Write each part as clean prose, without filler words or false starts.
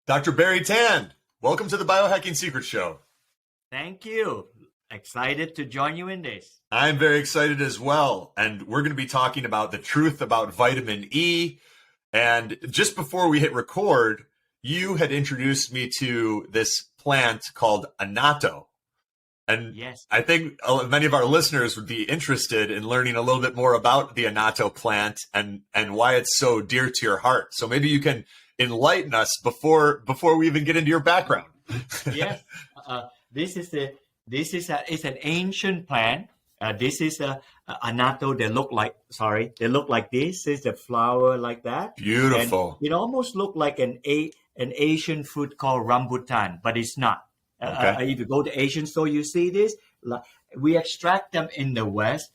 Dr. Barrie Tan, welcome to the Biohacking Secrets Show. Thank you. Excited to join you in this. I'm very excited as well. And we're going to be talking about the truth about vitamin E. And just before we hit record, you had introduced me to this plant called annatto. And yes, I think many of our listeners would be interested in learning a little bit more about the annatto plant and why it's so dear to your heart. So maybe you can enlighten us before we even get into your background. Yes, this is it's an ancient plant. This is a annatto. They look like this. Is a flower like that. Beautiful. And it almost look like an Asian fruit called rambutan, but it's not. Okay. If you go to Asian store, you see this. We extract them in the West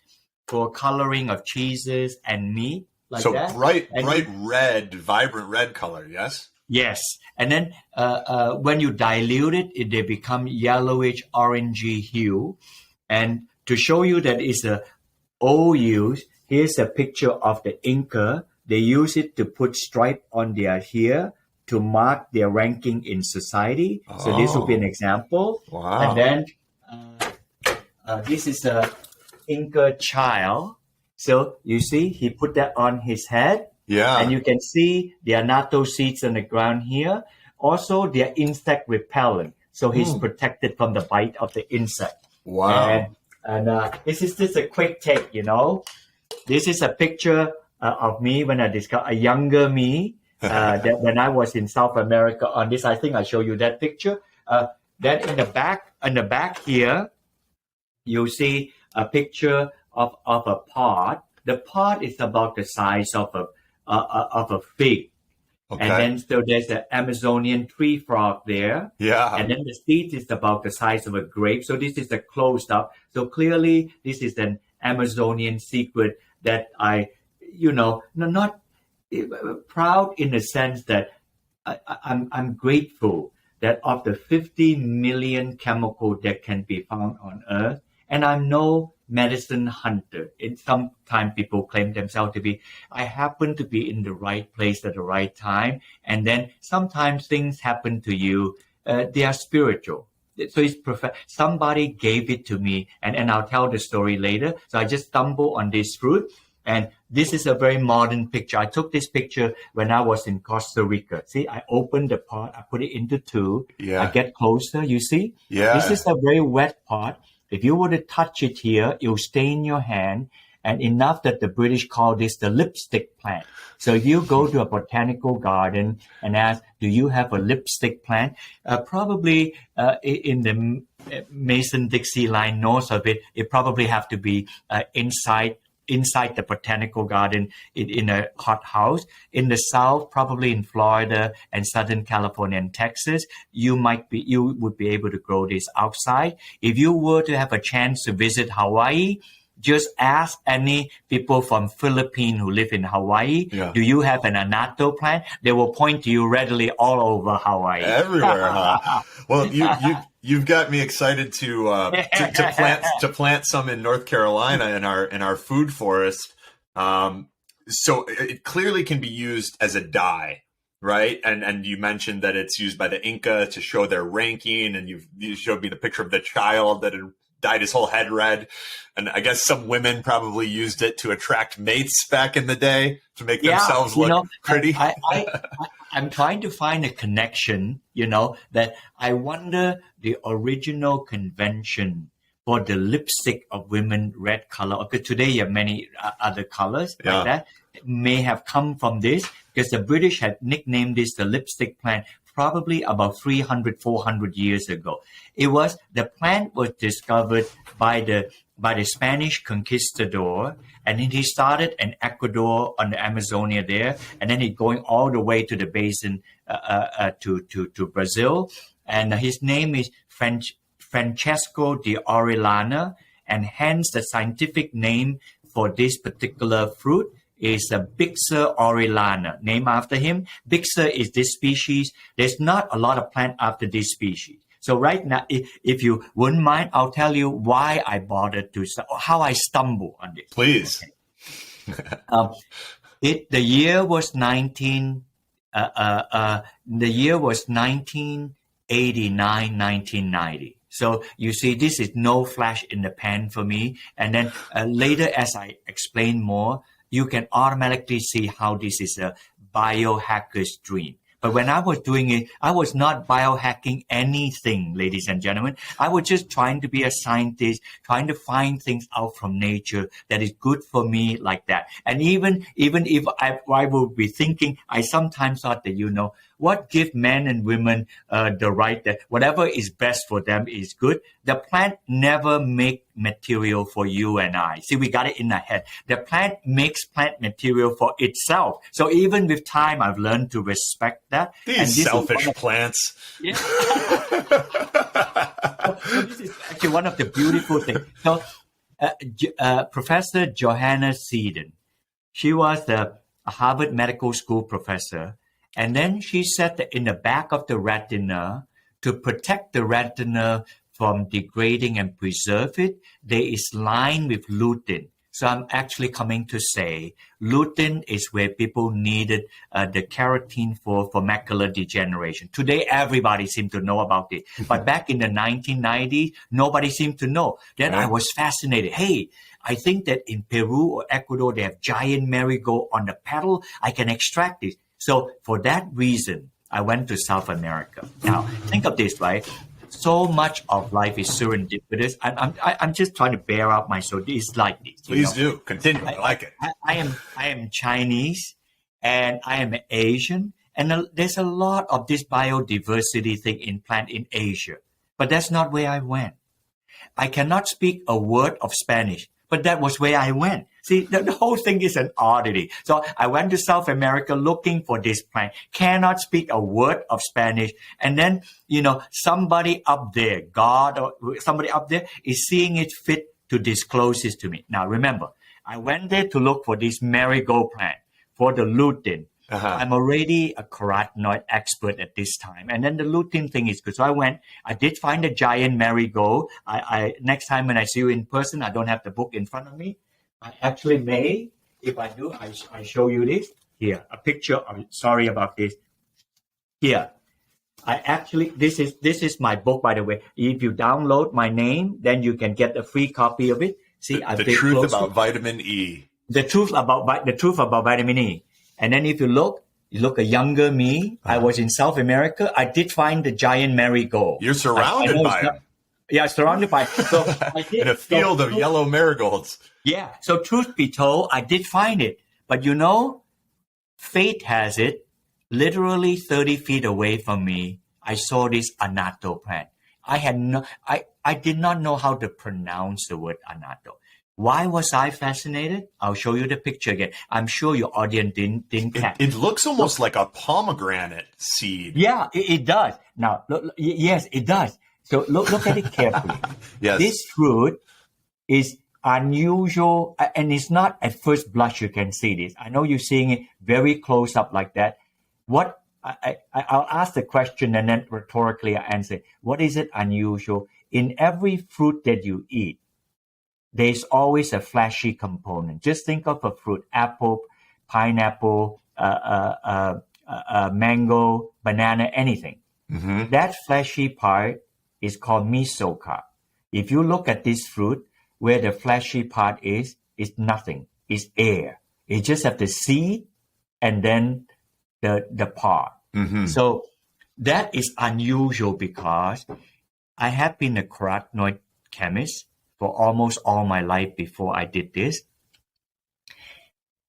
for coloring of cheeses and meat. Like so that. bright red, vibrant red color, yes? Yes. And then when you dilute it, they become yellowish, orangey hue. And to show you that it's a old use, here's a picture of the Inca. They use it to put stripe on their hair to mark their ranking in society. Oh. So this will be an example. Wow. And then this is a Inca child. So you see, he put that on his head. Yeah. And you can see the annatto seeds on the ground here. Also, they're insect repellent. So he's protected from the bite of the insect. Wow. And this is just a quick take, This is a picture of me when I discovered a younger me. That when I was in South America on this, I think I show you that picture. Then in the back here, you see a picture of a pod. The pod is about the size of a fig. Okay. And then so there's an Amazonian tree frog there. Yeah. And then the seed is about the size of a grape. So this is a closed up. So clearly this is an Amazonian secret that not proud in the sense that I'm grateful that of the 50 million chemicals that can be found on Earth, and I'm no medicine hunter. Sometimes people claim themselves to be. I happen to be in the right place at the right time, and then sometimes things happen to you. They are spiritual. So it's somebody gave it to me, and I'll tell the story later. So I just stumbled on this fruit. And this is a very modern picture. I took this picture when I was in Costa Rica. See, I opened the pot, I put it into two. Yeah. I get closer, you see? Yeah. This is a very wet pot. If you were to touch it here, it will stain your hand. And enough that the British call this the lipstick plant. So if you go to a botanical garden and ask, do you have a lipstick plant? Probably in the Mason-Dixie line north of it, it probably have to be inside the botanical garden in a hothouse. In the South, probably in Florida and Southern California and Texas, you would be able to grow this outside. If you were to have a chance to visit Hawaii, just ask any people from Philippines who live in Hawaii, do you have an annatto plant? They will point to you readily all over Hawaii. Everywhere, huh? Well, you've got me excited to plant some in North Carolina in our food forest. So it clearly can be used as a dye, right? And you mentioned that it's used by the Inca to show their ranking, and you showed me the picture of the child that had dyed his whole head red. And I guess some women probably used it to attract mates back in the day to make themselves look pretty. I'm trying to find a connection, that I wonder the original convention for the lipstick of women, red color. Okay, today you have many other colors like that. It may have come from this because the British had nicknamed this the lipstick plant probably about 300, 400 years ago. The plant was discovered by the Spanish conquistador, and then he started in Ecuador on the Amazonia there, and then he going all the way to the basin to Brazil, and his name is Francesco de Orellana, and hence the scientific name for this particular fruit is a Bixa orellana, named after him. Bixa is this species. There's not a lot of plant after this species. So right now, if you wouldn't mind, I'll tell you why I bothered how I stumbled on this. Please. Okay. The year was 19 The year was 1989, 1990. So you see, this is no flash in the pan for me. And then later, as I explain more, you can automatically see how this is a biohacker's dream. But when I was doing it, I was not biohacking anything, ladies and gentlemen. I was just trying to be a scientist, trying to find things out from nature that is good for me like that. And even if I would be thinking, I sometimes thought that, what gives men and women the right that whatever is best for them is good. The plant never make material for you and I. See, we got it in our head. The plant makes plant material for itself. So even with time, I've learned to respect that. These selfish plants. Yeah. So this is actually one of the beautiful things. So Professor Johanna Seedon, she was the Harvard Medical School professor. And then she said that in the back of the retina, to protect the retina from degrading and preserve it, there is lined with lutein. So I'm actually coming to say lutein is where people needed the keratin for macular degeneration. Today, everybody seems to know about it. But back in the 1990s, nobody seemed to know. Then I was fascinated. Hey, I think that in Peru or Ecuador, they have giant marigold on the petal. I can extract this. So for that reason, I went to South America. Now, think of this, right? So much of life is serendipitous. I'm just trying to bear out my soul. It's like this. Please do. Continue. I like it. I am Chinese and I am Asian. And there's a lot of this biodiversity thing in plant in Asia. But that's not where I went. I cannot speak a word of Spanish. But that was where I went. See, the whole thing is an oddity. So I went to South America looking for this plant, cannot speak a word of Spanish. And then, somebody up there, God or somebody up there is seeing it fit to disclose this to me. Now, remember, I went there to look for this marigold plant, for the lutein. I'm already a carotenoid expert at this time. And then the lutein thing is good. So I did find a giant marigold. I next time when I see you in person, I don't have the book in front of me. I actually may, if I do, I show you this. Here, a picture of it. Sorry about this. Here. This is my book, by the way. If you download my name, then you can get a free copy of it. See, the truth about vitamin E. The truth about vitamin E. And then if you look a younger me. I was in South America. I did find the giant marigold. You're surrounded by them. Yeah, surrounded by. So I did, in a field of yellow marigolds. Yeah. So truth be told, I did find it. But fate has it, literally 30 feet away from me, I saw this annatto plant. I did not know how to pronounce the word annatto. Why was I fascinated? I'll show you the picture again. I'm sure your audience didn't catch. It looks almost like a pomegranate seed. Yeah, it does. Now, yes, it does. So look at it carefully. Yes. This fruit is unusual, and it's not at first blush you can see this. I know you're seeing it very close up like that. I'll ask the question and then rhetorically I answer. What is it unusual? In every fruit that you eat, there's always a fleshy component. Just think of a fruit: apple, pineapple, mango, banana, anything. Mm-hmm. That fleshy part is called mesocarp. If you look at this fruit, where the fleshy part is nothing. It's air. You just have the seed and then the pod. Mm-hmm. So that is unusual because I have been a carotenoid chemist for almost all my life before I did this.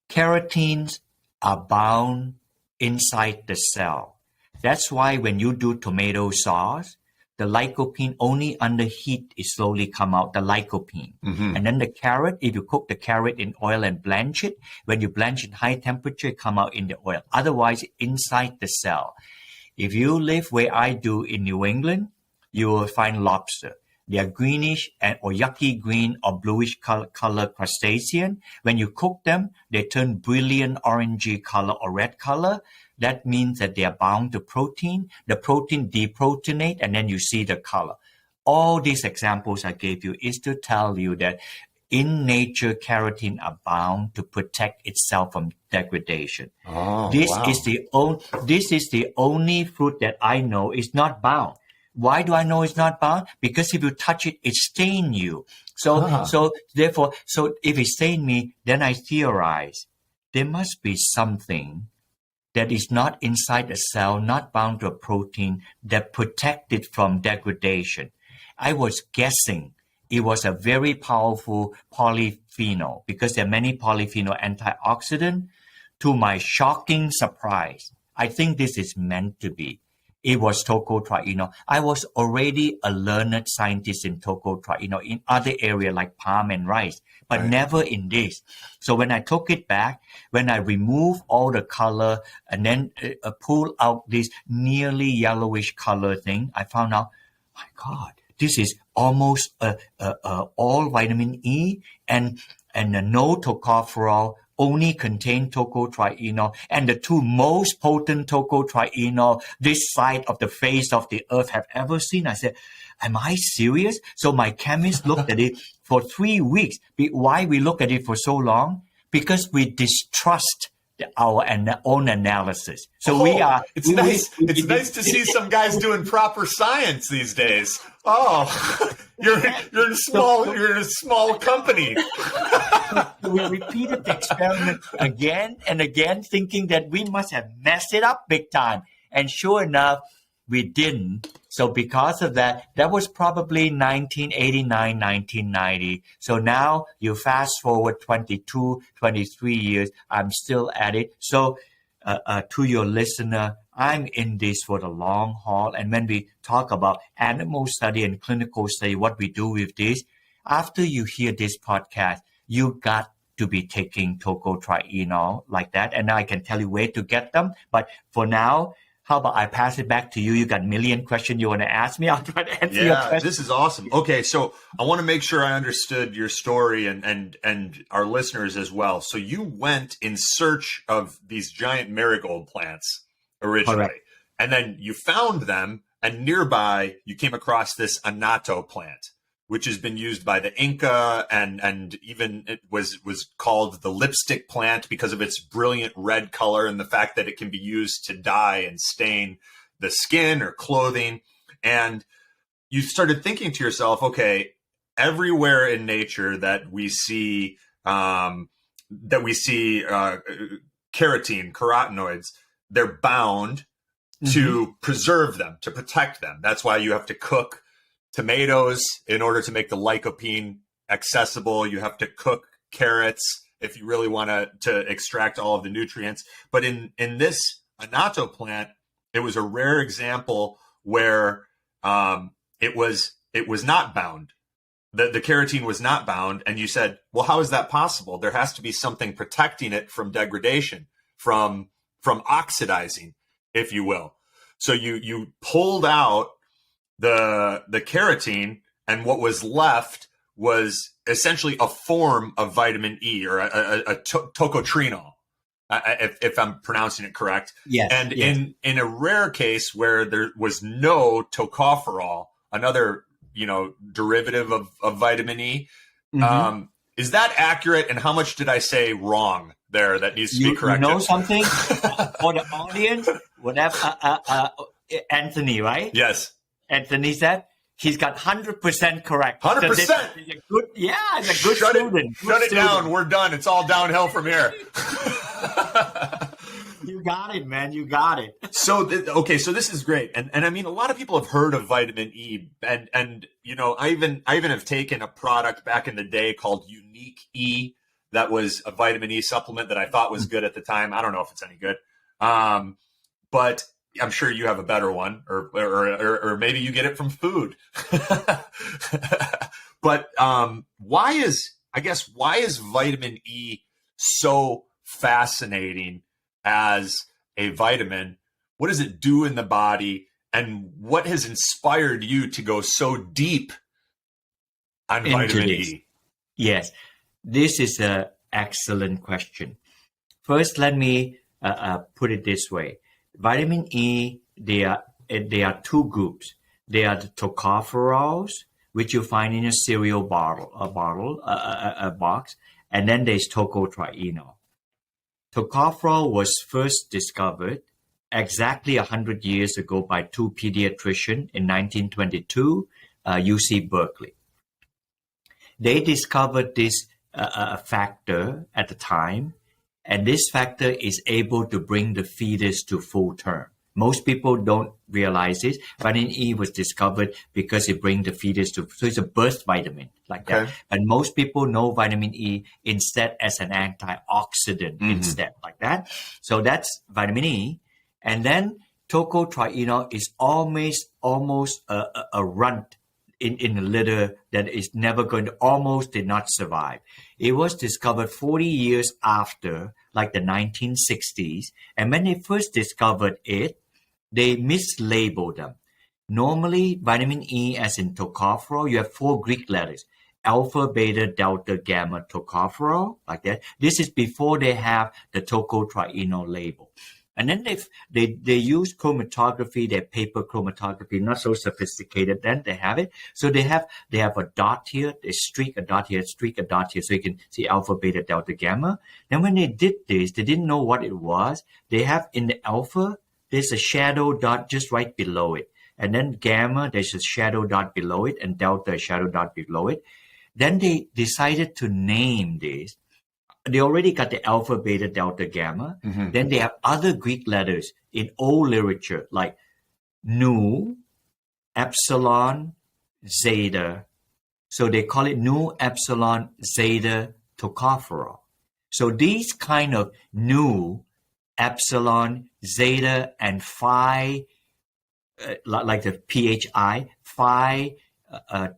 Keratins are bound inside the cell. That's why when you do tomato sauce, the lycopene only under heat is slowly come out, the lycopene. Mm-hmm. And then the carrot, if you cook the carrot in oil and blanch it, when you blanch in high temperature, it come out in the oil. Otherwise, inside the cell. If you live where I do in New England, you will find lobster. They are greenish or yucky green or bluish color crustacean. When you cook them, they turn brilliant orangey color or red color. That means that they are bound to protein. The protein deproteinate, and then you see the color. All these examples I gave you is to tell you that in nature, keratin are bound to protect itself from degradation. Oh, This wow. is the only fruit that I know is not bound. Why do I know it's not bound? Because if you touch it, it stains you. So therefore, if it stains me, then I theorize there must be something that is not inside the cell, not bound to a protein that protect it from degradation. I was guessing it was a very powerful polyphenol because there are many polyphenol antioxidants. To my shocking surprise, I think this is meant to be. It was tocotrienol. I was already a learned scientist in tocotrienol in other areas like palm and rice, but never in this. So when I took it back, when I removed all the color and then pull out this nearly yellowish color thing, I found out, my God, this is almost all vitamin E and no tocopherol, only contain tocotrienol, and the two most potent tocotrienol this side of the face of the earth have ever seen. I said, am I serious? So my chemist looked at it for 3 weeks. Why we look at it for so long? Because we distrust our own analysis. So It's nice to see some guys doing proper science these days. Oh, you're in a small company. We repeated the experiment again and again, thinking that we must have messed it up big time. And sure enough, we didn't. So because of that, that was probably 1989, 1990. So now you fast forward 22, 23 years, I'm still at it. So to your listener, I'm in this for the long haul. And when we talk about animal study and clinical study, what we do with this, after you hear this podcast, you got to be taking tocotrienol like that. And I can tell you where to get them. But for now, how about I pass it back to you? You got a million questions you want to ask me. I'll try to answer your question. This is awesome. Okay, so I want to make sure I understood your story and our listeners as well. So you went in search of these giant marigold plants originally. Correct. And then you found them, and nearby you came across this annatto plant, which has been used by the Inca, and even it was called the lipstick plant because of its brilliant red color and the fact that it can be used to dye and stain the skin or clothing. And you started thinking to yourself, okay, everywhere in nature that we see carotenoids, they're bound to preserve them, to protect them. That's why you have to cook tomatoes in order to make the lycopene accessible. You have to cook carrots if you really want to extract all of the nutrients. But in this annatto plant, it was a rare example where it was not bound. The carotene was not bound. And you said, well, how is that possible? There has to be something protecting it from degradation, from oxidizing, if you will. So you pulled out the carotene, and what was left was essentially a form of vitamin E, or a tocotrienol, if I'm pronouncing it correct. Yes. And in a rare case where there was no tocopherol, another derivative of vitamin E, is that accurate? And how much did I say wrong there that needs to be corrected? You know something for the audience? Whatever, Anthony, right? Yes. Anthony said he's got 100% correct. 100%. It's a good student. Shut it down. We're done. It's all downhill from here. You got it, man. You got it. So this is great. And I mean, a lot of people have heard of vitamin E, and I even have taken a product back in the day called Unique E. That was a vitamin E supplement that I thought was good at the time. I don't know if it's any good. But I'm sure you have a better one, or maybe you get it from food. But why is vitamin E so fascinating as a vitamin? What does it do in the body, and what has inspired you to go so deep on vitamin E? Yes, this is an excellent question. First, let me put it this way. Vitamin E, there are two groups. They are the tocopherols, which you find in a cereal box, and then there's tocotrienol. Tocopherol was first discovered exactly 100 years ago by two pediatricians in 1922, UC Berkeley. They discovered this factor at the time, and this factor is able to bring the fetus to full term. Most people don't realize this. Vitamin E was discovered because it brings the fetus to, so it's a birth vitamin like that. But most people know vitamin E instead as an antioxidant instead like that. So that's vitamin E. And then tocotrienol is almost a runt in the litter that is never going to, almost did not survive. It was discovered 40 years after, like the 1960s. And when they first discovered it, they mislabeled them. Normally, vitamin E, as in tocopherol, you have 4 Greek letters: alpha, beta, delta, gamma, tocopherol, like that. This is before they have the tocotrienol label. And then they use chromatography, their paper chromatography, not so sophisticated. Then they have it. So they have a dot here, they streak a dot here, streak a dot here, so you can see alpha, beta, delta, gamma. Then when they did this, they didn't know what it was. They have in the alpha, there's a shadow dot just right below it. And then gamma, there's a shadow dot below it, and delta, a shadow dot below it. Then they decided to name this. They already got the alpha, beta, delta, gamma. Then they have other Greek letters in old literature like nu, epsilon, zeta. So they call it nu, epsilon, zeta, tocopherol. So these kind of nu, epsilon, zeta, and phi, like the PHI, phi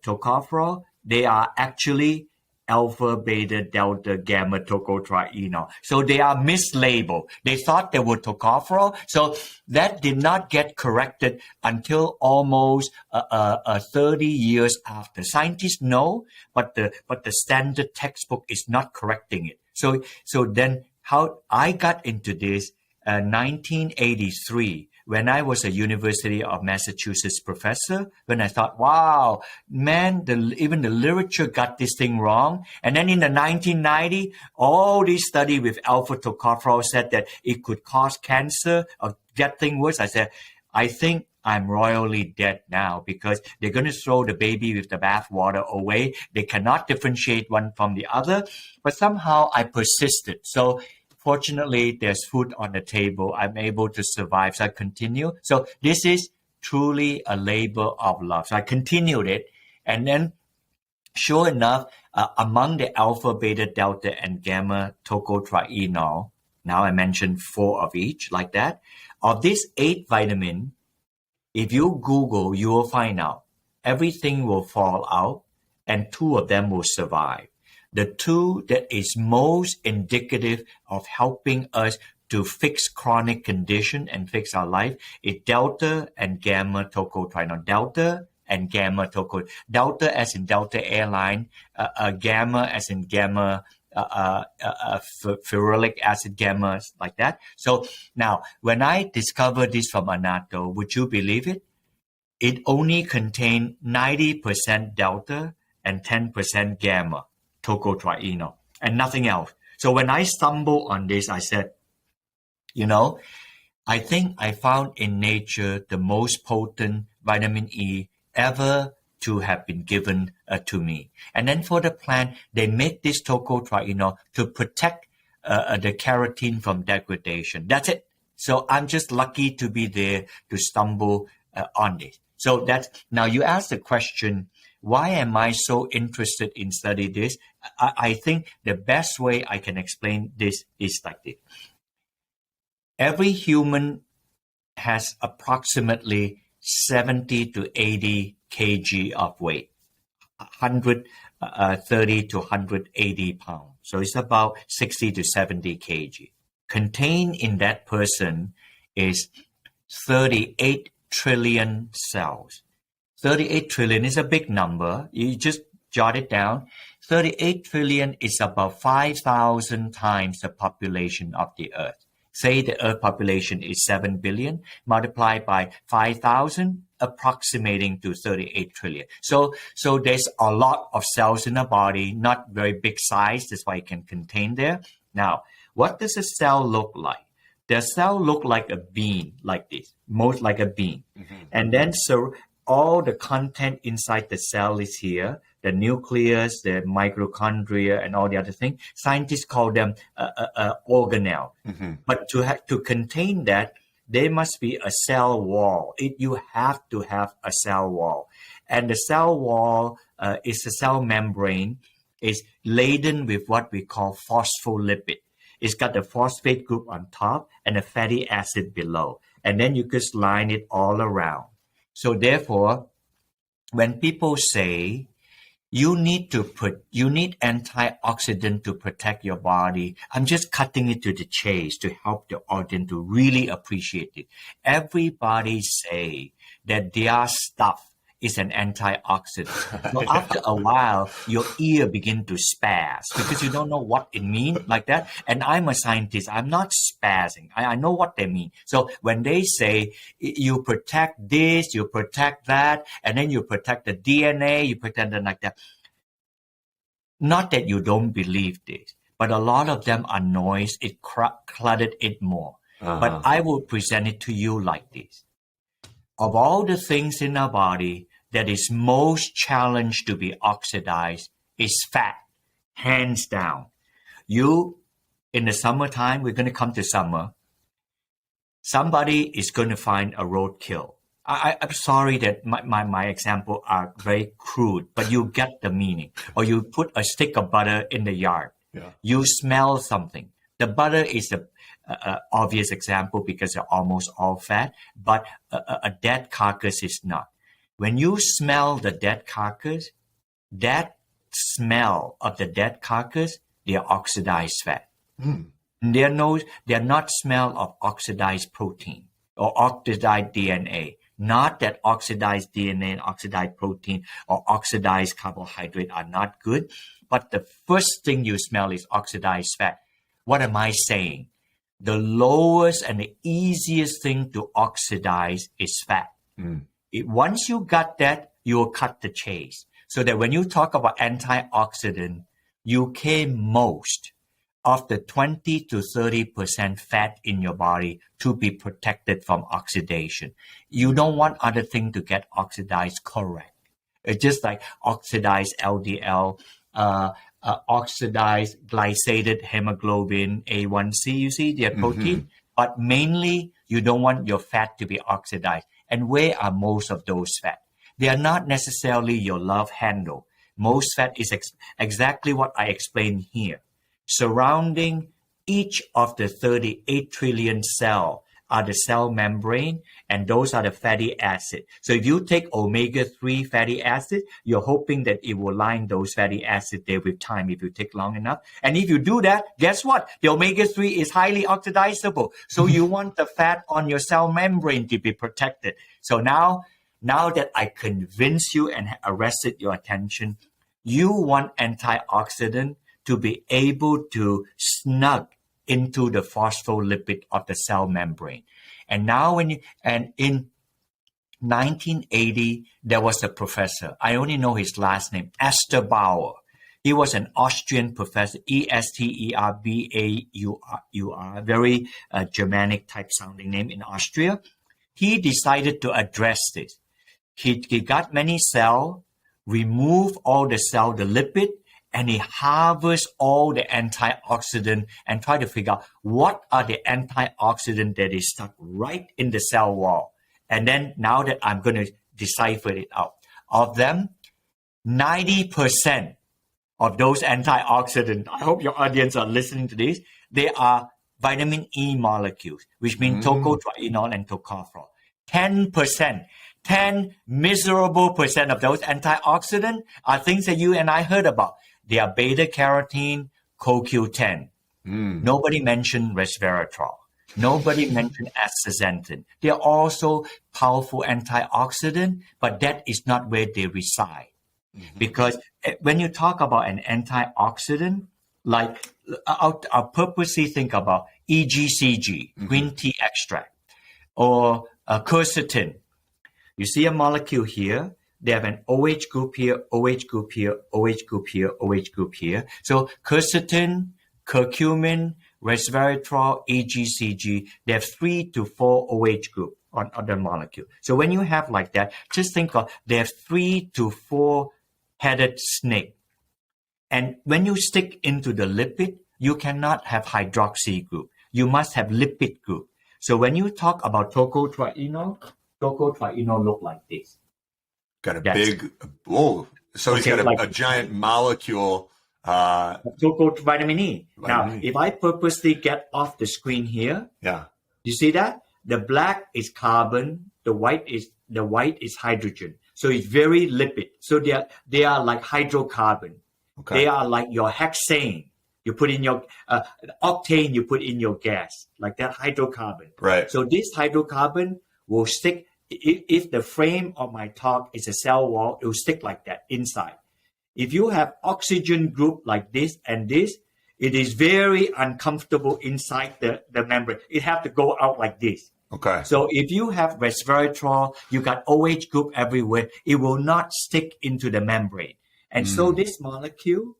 tocopherol, they are actually alpha, beta, delta, gamma, tocotrienol. So they are mislabeled. They thought they were tocopherol. So that did not get corrected until almost 30 years after. Scientists know, but the standard textbook is not correcting it. So then how I got into this, 1983, when I was a University of Massachusetts professor, when I thought, wow, man, even the literature got this thing wrong. And then in the 1990s, all these study with alpha tocopherol said that it could cause cancer or get things worse. I said, I think I'm royally dead now, because they're going to throw the baby with the bathwater away. They cannot differentiate one from the other. But somehow I persisted. So fortunately, there's food on the table. I'm able to survive. So I continue. So this is truly a labor of love. So I continued it. And then sure enough, among the alpha, beta, delta, and gamma tocotrienol, now I mentioned 4 of each like that. Of these 8 vitamins, if you Google, you will find out everything will fall out and 2 of them will survive. The 2 that is most indicative of helping us to fix chronic condition and fix our life is delta and gamma tocotrienol. Delta and gamma tocotrienol. Delta as in Delta Airline, gamma as in gamma, ferulic acid gamma, like that. So now, when I discovered this from Anato, would you believe it? It only contained 90% delta and 10% gamma tocotrienol, and nothing else. So when I stumbled on this, I said, I think I found in nature the most potent vitamin E ever to have been given to me. And then for the plant, they make this tocotrienol to protect the keratin from degradation. That's it. So I'm just lucky to be there to stumble on this. So that's, now you ask the question, why am I so interested in studying this? I think the best way I can explain this is like this. Every human has approximately 70 to 80 kg of weight, 130 to 180 pounds. So it's about 60 to 70 kg. Contained in that person is 38 trillion cells. 38 trillion is a big number. You just jot it down. 38 trillion is about 5,000 times the population of the Earth. Say the Earth population is 7 billion, multiplied by 5,000, approximating to 38 trillion. So there's a lot of cells in the body, not very big size. That's why it can contain there. Now, what does a cell look like? The cell look like a bean, like this, most like a bean. And then so all the content inside the cell is here, the nucleus, the mitochondria, and all the other things. Scientists call them organelle. But to contain that, there must be a cell wall. You have to have a cell wall. And the cell wall is a cell membrane, is laden with what we call phospholipid. It's got the phosphate group on top and a fatty acid below. And then you just line it all around. So therefore, when people say you need antioxidant to protect your body, I'm just cutting it to the chase to help the audience to really appreciate it. Everybody say that their stuff is an antioxidant. So after a while, your ear begin to spaz because you don't know what it means like that. And I'm a scientist. I'm not spazzing. I know what they mean. So when they say you protect this, you protect that, and then you protect the DNA, you protect it like that. Not that you don't believe this, but a lot of them are noise. It cluttered it more. But I will present it to you like this. Of all the things in our body that is most challenged to be oxidized is fat, hands down. In the summertime, we're going to come to summer. Somebody is going to find a roadkill. I'm sorry that my example are very crude, but you get the meaning. Or you put a stick of butter in the yard. Yeah. You smell something. The butter is the obvious example because they're almost all fat, but a dead carcass is not. When you smell the dead carcass, that smell of the dead carcass, they are oxidized fat. They're not smell of oxidized protein or oxidized DNA. Not that oxidized DNA and oxidized protein or oxidized carbohydrate are not good, but the first thing you smell is oxidized fat. What am I saying? The lowest and the easiest thing to oxidize is fat. Once you got that, you will cut the chase. So that when you talk about antioxidant, you came most of the 20 to 30% fat in your body to be protected from oxidation. You don't want other things to get oxidized correct. It's just like oxidized LDL, oxidized glycated hemoglobin A1C, you see, they're protein. But mainly, you don't want your fat to be oxidized. And where are most of those fat? They are not necessarily your love handle. Most fat is exactly what I explained here. Surrounding each of the 38 trillion cells are the cell membrane, and those are the fatty acids. So if you take omega-3 fatty acid, you're hoping that it will line those fatty acids there with time if you take long enough. And if you do that, guess what? The omega-3 is highly oxidizable. So you want the fat on your cell membrane to be protected. So now that I convinced you and arrested your attention, you want antioxidant to be able to snug into the phospholipid of the cell membrane. And now in 1980, there was a professor. I only know his last name, Esterbauer. He was an Austrian professor, Esterbauer, very Germanic type sounding name in Austria. He decided to address this. He got many cells, remove all the cell, the lipid, and he harvests all the antioxidant and try to figure out what are the antioxidant that is stuck right in the cell wall. And then now that I'm going to decipher it out, of them, 90% of those antioxidants, I hope your audience are listening to this, they are vitamin E molecules, which means tocotrienol and tocopherol. 10%, 10 miserable percent of those antioxidants are things that you and I heard about. They are beta-carotene, CoQ10. Nobody mentioned resveratrol. Nobody mentioned astaxanthin. They are also powerful antioxidants, but that is not where they reside. Because when you talk about an antioxidant, like I'll purposely think about EGCG, green tea extract, or quercetin. You see a molecule here. They have an OH group here, OH group here, OH group here, OH group here. So quercetin, curcumin, resveratrol, EGCG, they have 3 to 4 OH group on other molecule. So when you have like that, just think of they have 3 to 4 headed snake. And when you stick into the lipid, you cannot have hydroxy group. You must have lipid group. So when you talk about tocotrienol look like this. Got a big, so he's got a giant molecule. Vitamin E. Now, if I purposely get off the screen here, you see that? The black is carbon, the white is hydrogen. So it's very lipid. So they are like hydrocarbon. Okay. They are like your hexane. You put in your octane, you put in your gas, like that hydrocarbon. Right. So this hydrocarbon will stick. If the frame of my talk is a cell wall, it will stick like that inside. If you have oxygen group like this and this, it is very uncomfortable inside the membrane. It have to go out like this. Okay. So if you have resveratrol, you got OH group everywhere, it will not stick into the membrane. And so this molecule,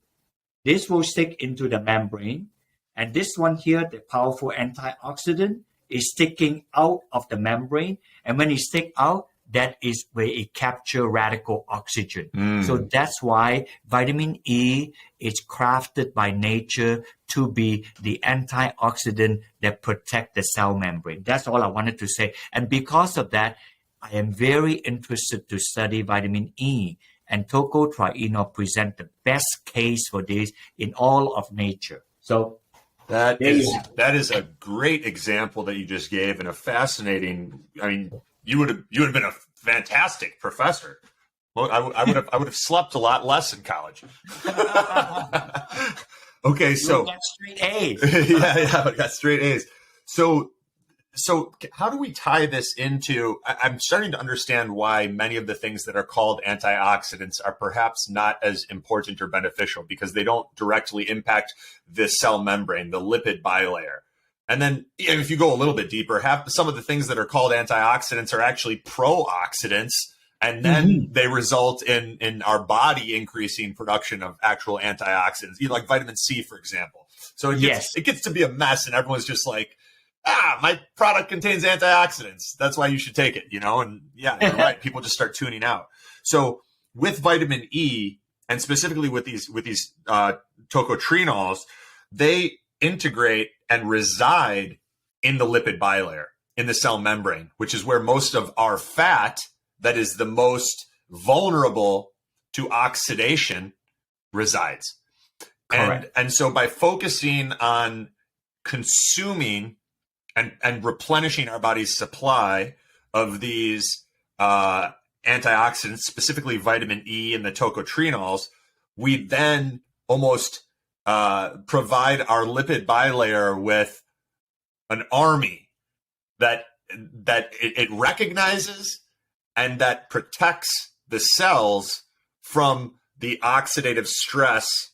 this will stick into the membrane. And this one here, the powerful antioxidant, is sticking out of the membrane. And when it stick out, that is where it capture radical oxygen. So that's why vitamin E is crafted by nature to be the antioxidant that protect the cell membrane. That's all I wanted to say. And because of that, I am very interested to study vitamin E. And tocotrienol present the best case for this in all of nature. So that is a great example that you just gave, and a fascinating. I mean, you would have been a fantastic professor. Well, I would have slept a lot less in college. Okay, so got straight A's. I got straight A's. So how do we tie this into? I'm starting to understand why many of the things that are called antioxidants are perhaps not as important or beneficial, because they don't directly impact the cell membrane, the lipid bilayer. And then if you go a little bit deeper, some of the things that are called antioxidants are actually pro-oxidants, and then they result in our body increasing production of actual antioxidants, like vitamin C, for example. So it gets to be a mess, and everyone's just like, my product contains antioxidants, that's why you should take it, and you're right. People just start tuning out. So with vitamin E, and specifically with these tocotrienols, they integrate and reside in the lipid bilayer, in the cell membrane, which is where most of our fat that is the most vulnerable to oxidation resides. Correct. And so by focusing on consuming and replenishing our body's supply of these antioxidants, specifically vitamin E and the tocotrienols, we then almost provide our lipid bilayer with an army that it recognizes and that protects the cells from the oxidative stress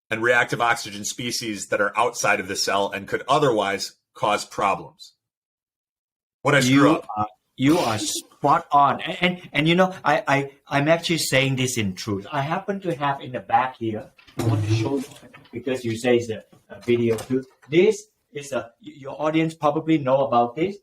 and reactive oxygen species that are outside of the cell and could otherwise cause problems. What I screw up? You are spot on, and I'm actually saying this in truth. I happen to have in the back here. I want to show you because you say it's a video too. This is your audience probably know about this.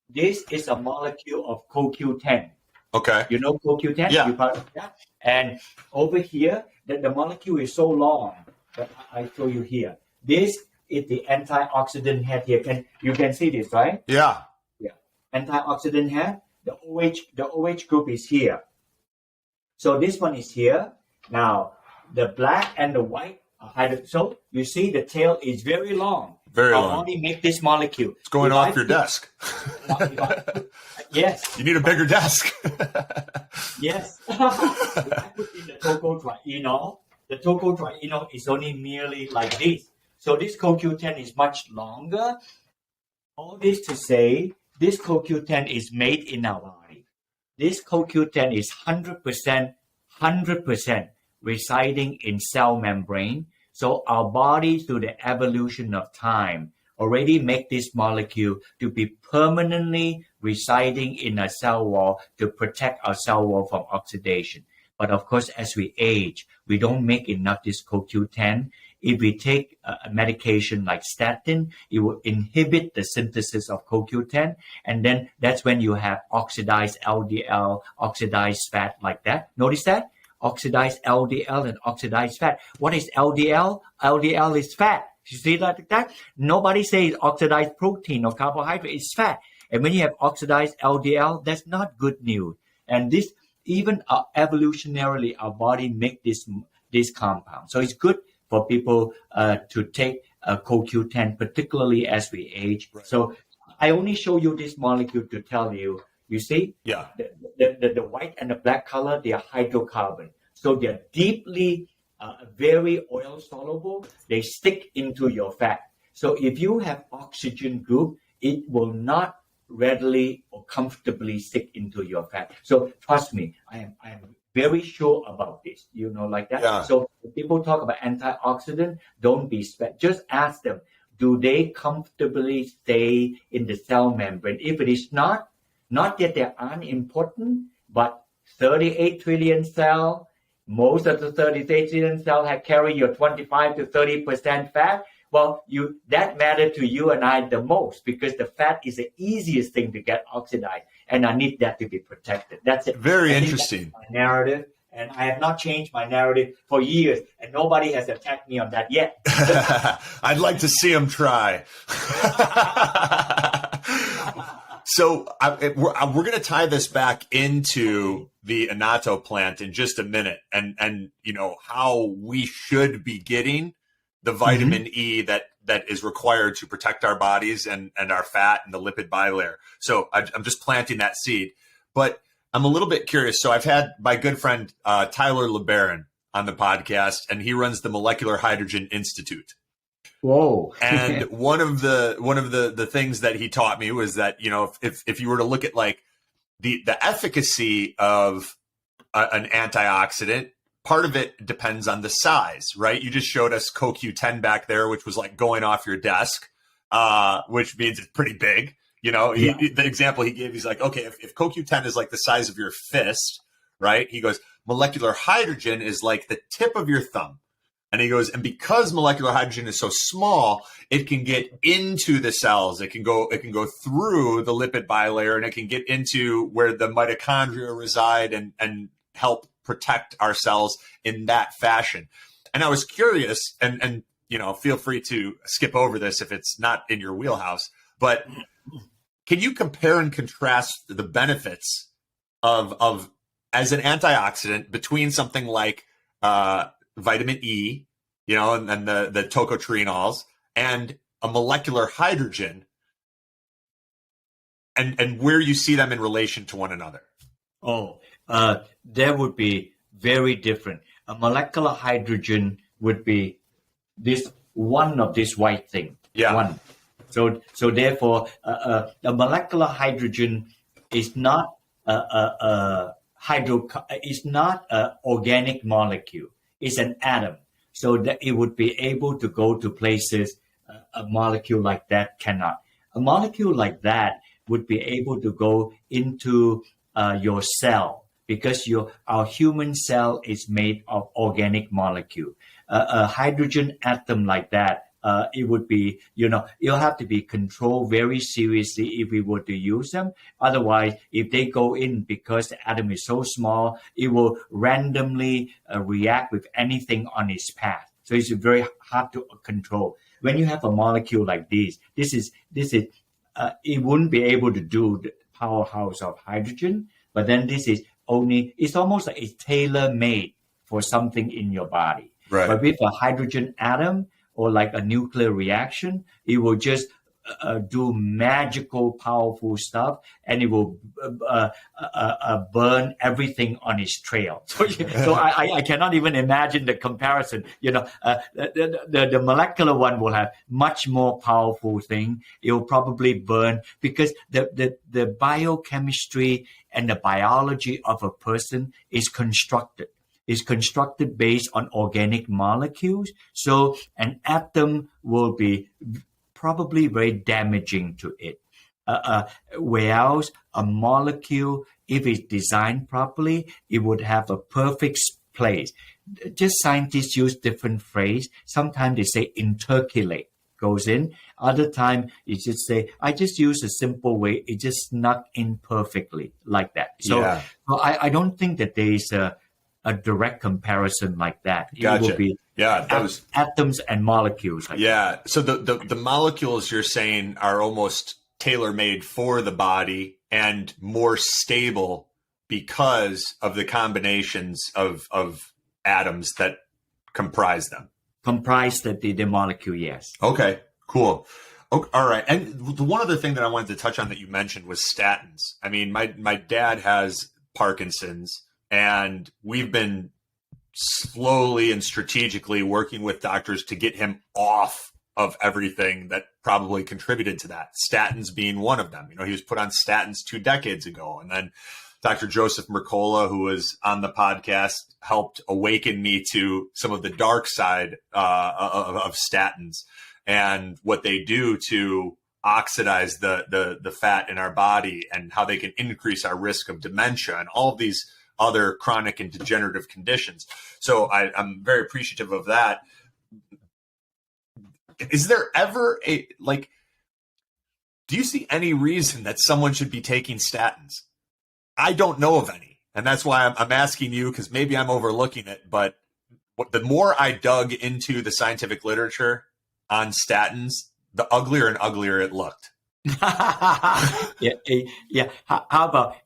This is a molecule of CoQ10. Okay. You know CoQ10? Yeah. You probably, yeah. And over here, the molecule is so long that I show you here. This is the antioxidant head here. You can see this, right? Yeah. Yeah. Antioxidant head. The OH group is here. So this one is here. Now, the black and the white are hydrogen. So you see the tail is very long. Very long. How do you make this molecule? It's going off your desk. Yes. You need a bigger desk. Yes. If I put in the tocotrienol, the tocotrienol is only merely like this. So this CoQ10 is much longer. All this to say, this CoQ10 is made in our body. This CoQ10 is 100% residing in cell membrane. So our body, through the evolution of time, already make this molecule to be permanently residing in a cell wall to protect our cell wall from oxidation. But of course, as we age, we don't make enough this CoQ10. If we take a medication like statin, it will inhibit the synthesis of CoQ10. And then that's when you have oxidized LDL, oxidized fat like that. Notice that? Oxidized LDL and oxidized fat. What is LDL? LDL is fat. You see that like that? Nobody says oxidized protein or carbohydrate. It's fat. And when you have oxidized LDL, that's not good news. And this, even evolutionarily, our body make this compound. So it's good for people to take CoQ10, particularly as we age. Right. So I only show you this molecule to tell you, you see, yeah, the white and the black color, they are hydrocarbon. So they're deeply, very oil soluble. They stick into your fat. So if you have oxygen group, it will not readily or comfortably stick into your fat. So trust me, I am very sure about this, like that. Yeah. So if people talk about antioxidant, don't be just ask them, do they comfortably stay in the cell membrane? If it is not that they aren't important, but 38 trillion cell, most of the 38 trillion cell have carry your 25 to 30% fat. Well, that matter to you and I the most, because the fat is the easiest thing to get oxidized, and I need that to be protected. That's it. Very interesting. That's my narrative, and I have not changed my narrative for years, and nobody has attacked me on that yet. I'd like to see them try. So we're going to tie this back into the annatto plant in just a minute, and how we should be getting the vitamin E that is required to protect our bodies and our fat and the lipid bilayer. So I'm just planting that seed. But I'm a little bit curious. So I've had my good friend Tyler LeBaron on the podcast, and he runs the Molecular Hydrogen Institute. Whoa! And one of the things that he taught me was that if you were to look at like the efficacy of an antioxidant, part of it depends on the size, right? You just showed us CoQ10 back there, which was like going off your desk, which means it's pretty big. The example he gave, he's like, okay, if CoQ10 is like the size of your fist, right? He goes, molecular hydrogen is like the tip of your thumb. And he goes, and because molecular hydrogen is so small, it can get into the cells. It can go through the lipid bilayer, and it can get into where the mitochondria reside and help protect our cells in that fashion. And I was curious, and feel free to skip over this if it's not in your wheelhouse, but can you compare and contrast the benefits of as an antioxidant between something like vitamin E, and the tocotrienols, and a molecular hydrogen, and where you see them in relation to one another? There would be very different. A molecular hydrogen would be one of this white thing. Yeah. One. So therefore, a molecular hydrogen is not it's not an organic molecule. It's an atom. So that it would be able to go to places a molecule like that cannot. A molecule like that would be able to go into your cell, because our human cell is made of organic molecule. A hydrogen atom like that, it would be, you'll have to be controlled very seriously if we were to use them. Otherwise, if they go in, because the atom is so small, it will randomly react with anything on its path. So it's very hard to control. When you have a molecule like this is it wouldn't be able to do the powerhouse of hydrogen. But then it's almost like it's tailor-made for something in your body. Right. But with a hydrogen atom or like a nuclear reaction, it will just do magical, powerful stuff, and it will burn everything on its trail. So I cannot even imagine the comparison. The molecular one will have much more powerful thing. It will probably burn, because the biochemistry and the biology of a person is constructed based on organic molecules. So an atom will be probably very damaging to it. Whereas a molecule, if it's designed properly, it would have a perfect place. Just scientists use different phrase. Sometimes they say intercalate goes in. Other time you just say, I just use a simple way. It just snuck in perfectly like that. So, so I don't think that there is a direct comparison like that. Gotcha. It will be atoms and molecules. So the molecules you're saying are almost tailor-made for the body and more stable because of the combinations of atoms that comprise them. Comprise the molecule, yes. Okay, cool. Okay, all right. And the one other thing that I wanted to touch on that you mentioned was statins. I mean, my dad has Parkinson's, and we've been slowly and strategically working with doctors to get him off of everything that probably contributed to that. Statins being one of them. You know, he was put on statins 2 decades ago, and then Dr. Joseph Mercola, who was on the podcast, helped awaken me to some of the dark side of statins and what they do to oxidize the fat in our body and how they can increase our risk of dementia and all of these other chronic and degenerative conditions. So I'm very appreciative of that. Is there ever do you see any reason that someone should be taking statins? I don't know of any. And that's why I'm asking you, because maybe I'm overlooking it. But the more I dug into the scientific literature on statins, the uglier and uglier it looked. Yeah. How about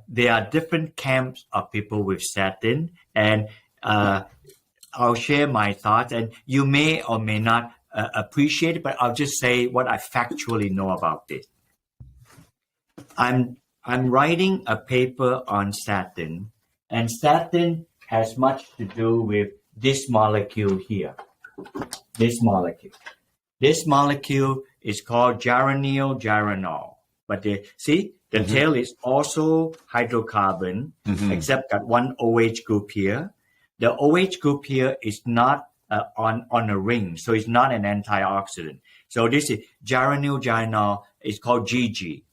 there are different camps of people with statin, and I'll share my thoughts, and you may or may not appreciate it, but I'll just say what I factually know about this. I'm writing a paper on statin, and statin has much to do with this molecule here. This molecule. This molecule is called geranyl. But the tail is also hydrocarbon, except got one OH group here. The OH group here is not on a ring, so it's not an antioxidant. So this is geranyl. It's called GG.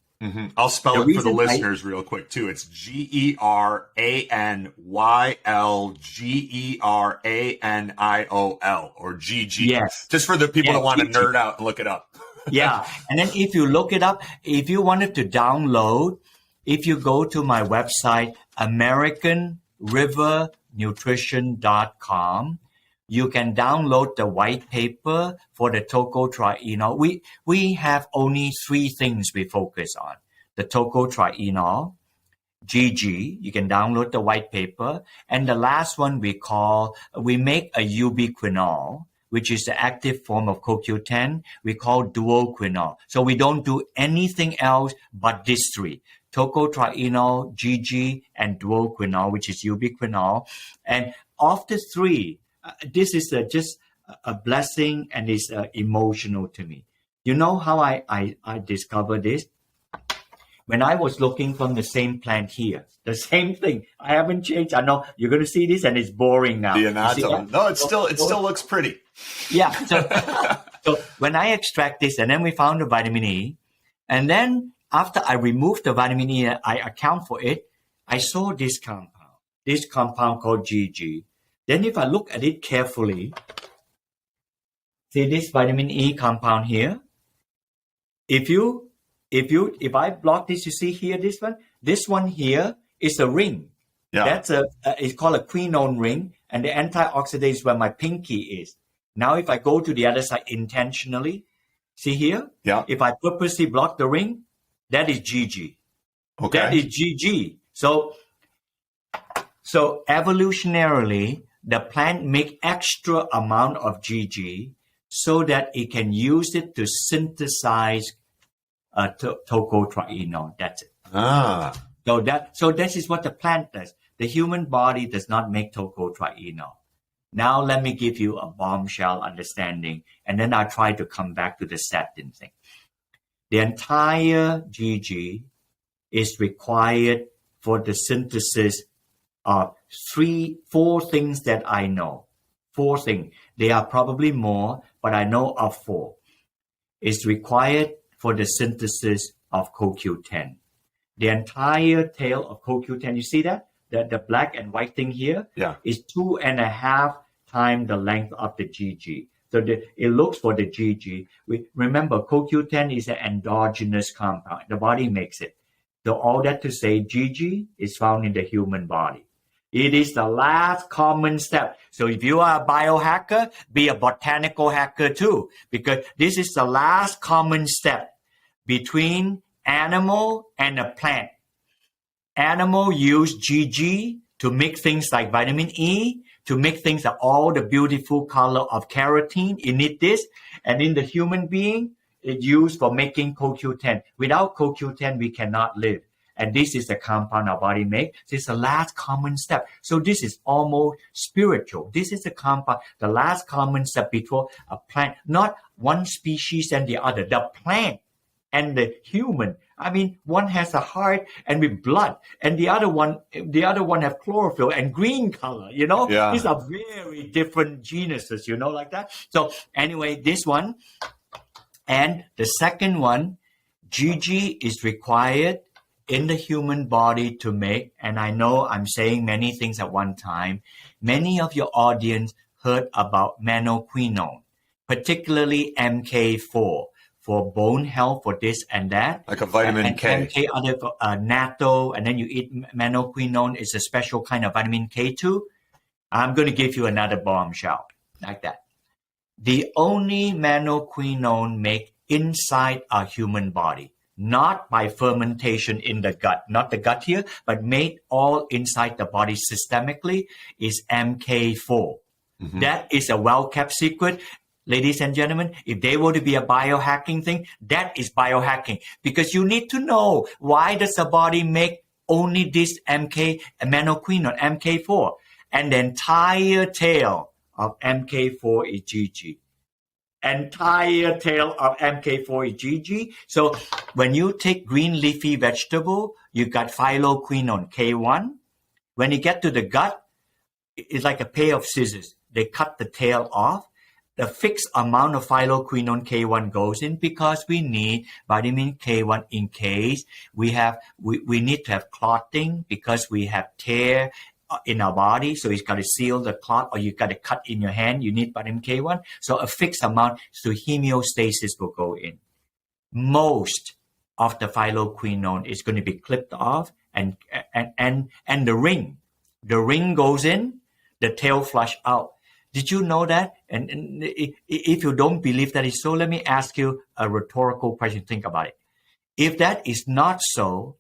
I'll spell it for the listeners real quick too. It's GERANYLGERANIOL or GG. Yes. Just for the people that want to nerd out and look it up. Yeah. And then if you look it up, if you wanted to download, if you go to my website, AmericanRiverNutrition.com, you can download the white paper for the tocotrienol. We have only 3 things we focus on. The tocotrienol, GG, you can download the white paper. And the last one we make a ubiquinol, which is the active form of CoQ10. We call duoquinol. So we don't do anything else but these 3. Tocotrienol, GG, and duoquinol, which is ubiquinol. And of the 3, this is just a blessing, and it's emotional to me. You know how I discovered this? When I was looking from the same plant here, the same thing. I haven't changed. I know you're going to see this, and it's boring now. The anatomy. No, it still looks pretty. Yeah. So when I extract this, and then we found the vitamin E, and then after I removed the vitamin E, I account for it. I saw this compound called GG. Then if I look at it carefully, see this vitamin E compound here? If I block this, you see here, this one here is a ring. Yeah. That's it's called a quinone ring, and the antioxidant is where my pinky is. Now, if I go to the other side intentionally, see here? Yeah. If I purposely block the ring, that is GG. Okay. That is GG. So evolutionarily, the plant make extra amount of GG so that it can use it to synthesize tocotrienol. That's it. So this is what the plant does. The human body does not make tocotrienol. Now let me give you a bombshell understanding, and then I'll try to come back to the statin thing. The entire GG is required for the synthesis of 4 things that I know. 4 things. There are probably more, but I know of 4. is required for the synthesis of CoQ10. The entire tail of CoQ10, you see that? The black and white thing here is 2.5 times the length of the GG. So it looks for the GG. Remember, CoQ10 is an endogenous compound. The body makes it. So all that to say, GG is found in the human body. It is the last common step. So if you are a biohacker, be a botanical hacker too, because this is the last common step between animal and a plant. Animal use GG to make things like vitamin E, to make things like all the beautiful color of carotene. You need this. And in the human being, it's used for making CoQ10. Without CoQ10, we cannot live. And this is the compound our body makes. This is the last common step. So this is almost spiritual. This is the compound, the last common step before a plant, not one species and the other. The plant and the human. I mean, one has a heart and with blood, and the other one have chlorophyll and green color. You know, these are very different genuses. You know, like that. So anyway, this one and the second one, GG is required in the human body to make. And I know I'm saying many things at one time. Many of your audience heard about manoquinone, particularly MK4. For bone health, for this and that. Like a vitamin K. MK, other natto, and then you eat manoquinone is a special kind of vitamin K too. I'm going to give you another bombshell like that. The only manoquinone make inside our human body, not by fermentation in the gut, not the gut here, but made all inside the body systemically, is MK4. Mm-hmm. That is a well-kept secret. Ladies and gentlemen, if they were to be a biohacking thing, that is biohacking. Because you need to know, why does the body make only this manoquinone, MK4? And the entire tail of MK4 is GG. Entire tail of MK4 is GG. So when you take green leafy vegetable, you got phylloquinone, K1. When you get to the gut, it's like a pair of scissors. They cut the tail off. The fixed amount of phylloquinone K1 goes in because we need vitamin K1 in case we need to have clotting because we have tear in our body. So it's got to seal the clot, or you got to cut in your hand. You need vitamin K1. So a fixed amount, so hemostasis will go in. Most of the phylloquinone is going to be clipped off, and the ring goes in, the tail flush out. Did you know that? And if you don't believe that is so, let me ask you a rhetorical question. Think about it. If that is not so,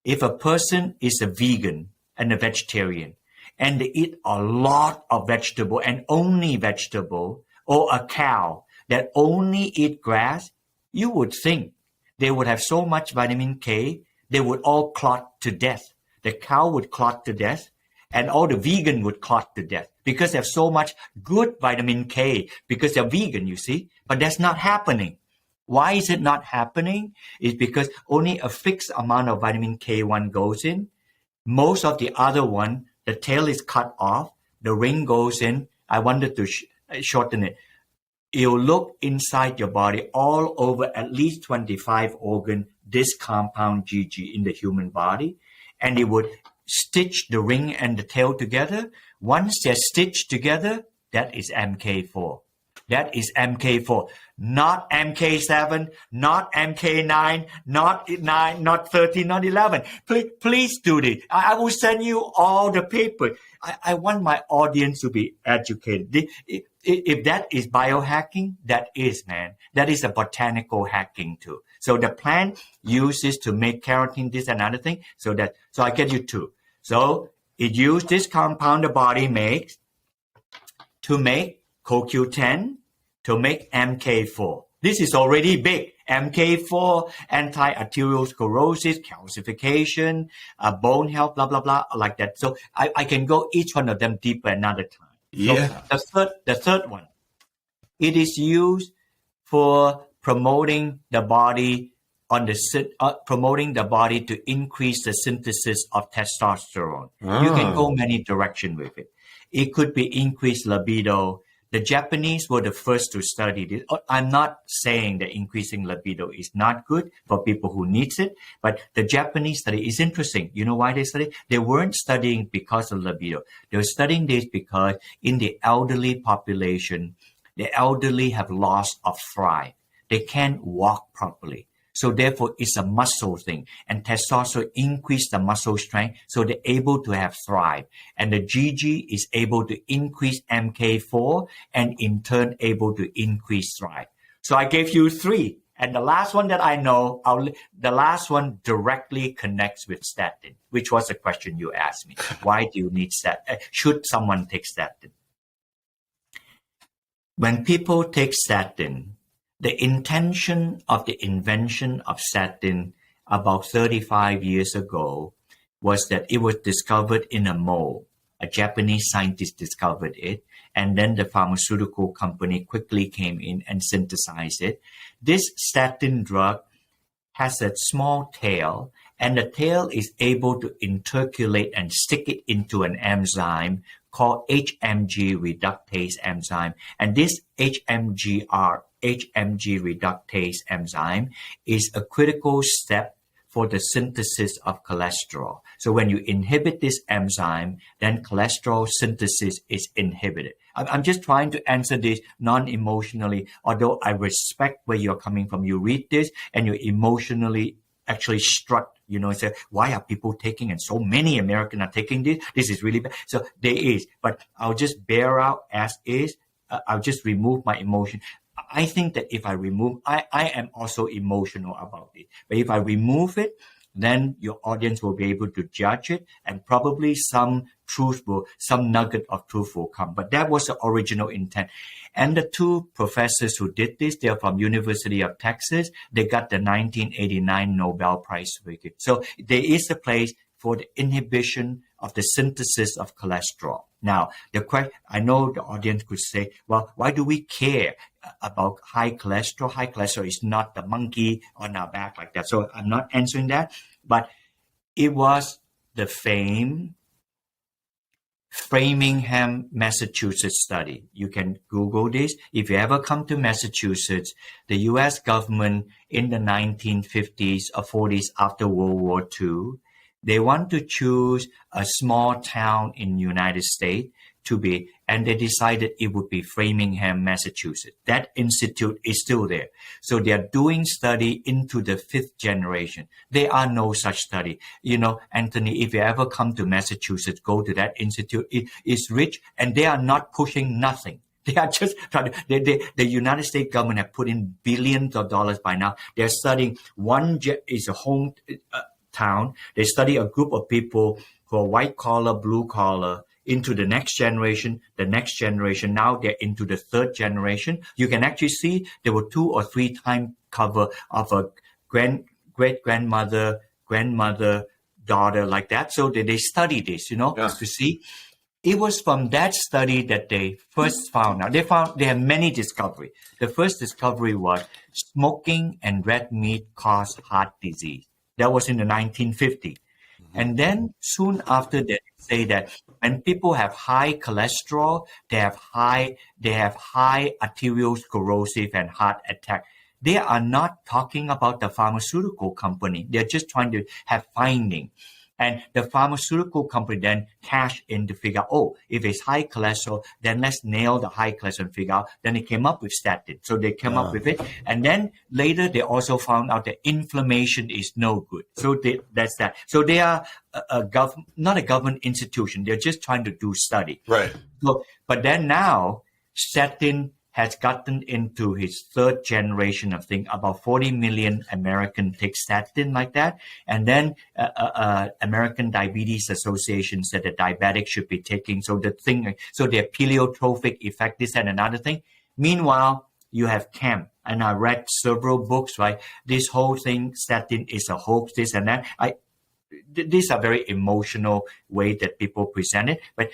if a person is a vegan and a vegetarian, and they eat a lot of vegetable and only vegetable, or a cow that only eat grass, you would think they would have so much vitamin K, they would all clot to death. The cow would clot to death, and all the vegan would clot to death because they have so much good vitamin K because they're vegan, you see. But that's not happening. Why is it not happening? It's because only a fixed amount of vitamin K1 goes in. Most of the other one, the tail is cut off, the ring goes in. I wanted to shorten it. You'll look inside your body all over at least 25 organs, this compound GG in the human body, and it would stitch the ring and the tail together. Once they're stitched together, that is MK4. That is MK4, not MK7, not MK9, not 9, not 13, not 11. Please do this. I will send you all the paper. I want my audience to be educated. If that is biohacking, that is, man. That is a botanical hacking too. So the plant uses to make keratin, this and other thing. So I get you two. So it used this compound the body makes to make CoQ10, to make MK4. This is already big. MK4, anti-arteriosclerosis, calcification, bone health, blah, blah, blah, like that. So I can go each one of them deeper another time. Yeah. So the third one, it is used for promoting the body promoting the body to increase the synthesis of testosterone. You can go many directions with it. It could be increased libido. The Japanese were the first to study this. I'm not saying that increasing libido is not good for people who needs it, but the Japanese study is interesting. You know why they study? They weren't studying because of libido. They were studying this because in the elderly population, the elderly have loss of thrive. They can't walk properly. So therefore, it's a muscle thing. And testosterone increase the muscle strength, so they're able to have thrive. And the GG is able to increase MK4 and in turn able to increase thrive. So I gave you 3. And the last one that I know, the last one directly connects with statin, which was the question you asked me. Why do you need statin? Should someone take statin? When people take statin, the intention of the invention of statin about 35 years ago was that it was discovered in a mole. A Japanese scientist discovered it, and then the pharmaceutical company quickly came in and synthesized it. This statin drug has a small tail, and the tail is able to interculate and stick it into an enzyme called HMG reductase enzyme. And this HMG reductase enzyme is a critical step for the synthesis of cholesterol. So when you inhibit this enzyme, then cholesterol synthesis is inhibited. I'm just trying to answer this non-emotionally, although I respect where you're coming from. You read this and you're emotionally actually struck, say, why are people taking, and so many Americans are taking this? This is really bad. So there is, but I'll just bear out as is. I'll just remove my emotion. I think that if I remove, I am also emotional about it. But if I remove it, then your audience will be able to judge it, and probably some nugget of truth will come. But that was the original intent. And the 2 professors who did this, they're from University of Texas. They got the 1989 Nobel Prize for it. So there is a place for the inhibition of the synthesis of cholesterol. Now, I know the audience could say, well, why do we care about high cholesterol? High cholesterol is not the monkey on our back like that. So I'm not answering that. But it was the famed Framingham, Massachusetts study. You can Google this. If you ever come to Massachusetts, the U.S. government in the 1950s or 40s after World War II, they want to choose a small town in the United States to be, and they decided it would be Framingham, Massachusetts. That institute is still there. So they are doing study into the 5th generation. There are no such study. Anthony, if you ever come to Massachusetts, go to that institute. It is rich, and they are not pushing nothing. They are just trying to, the United States government have put in billions of dollars by now. They're studying is a home town. They study a group of people who are white collar, blue collar, into the next generation. Now they're into the 3rd generation. You can actually see there were 2 or 3 time cover of a great-grandmother, grandmother, daughter, like that. So they study this, to see. It was from that study that they first found out. They have many discoveries. The first discovery was smoking and red meat cause heart disease. That was in the 1950s. And then soon after that, say that when people have high cholesterol, they have high arteriosclerosis and heart attack. They are not talking about the pharmaceutical company. They're just trying to have finding. And the pharmaceutical company then cash in to figure out, if it's high cholesterol, then let's nail the high cholesterol and figure out. Then they came up with statin. So they came up with it. And then later they also found out that inflammation is no good. So that's that. So they are not a government institution. They're just trying to do study. Right. So, but then now statin has gotten into his 3rd generation of thing. About 40 million Americans take statin like that. And then American Diabetes Association said that diabetics should be taking. So their pleiotrophic effect, this and another thing. Meanwhile, you have CAMP. And I read several books, right? This whole thing, statin is a hoax, this and that. These are very emotional way that people present it. But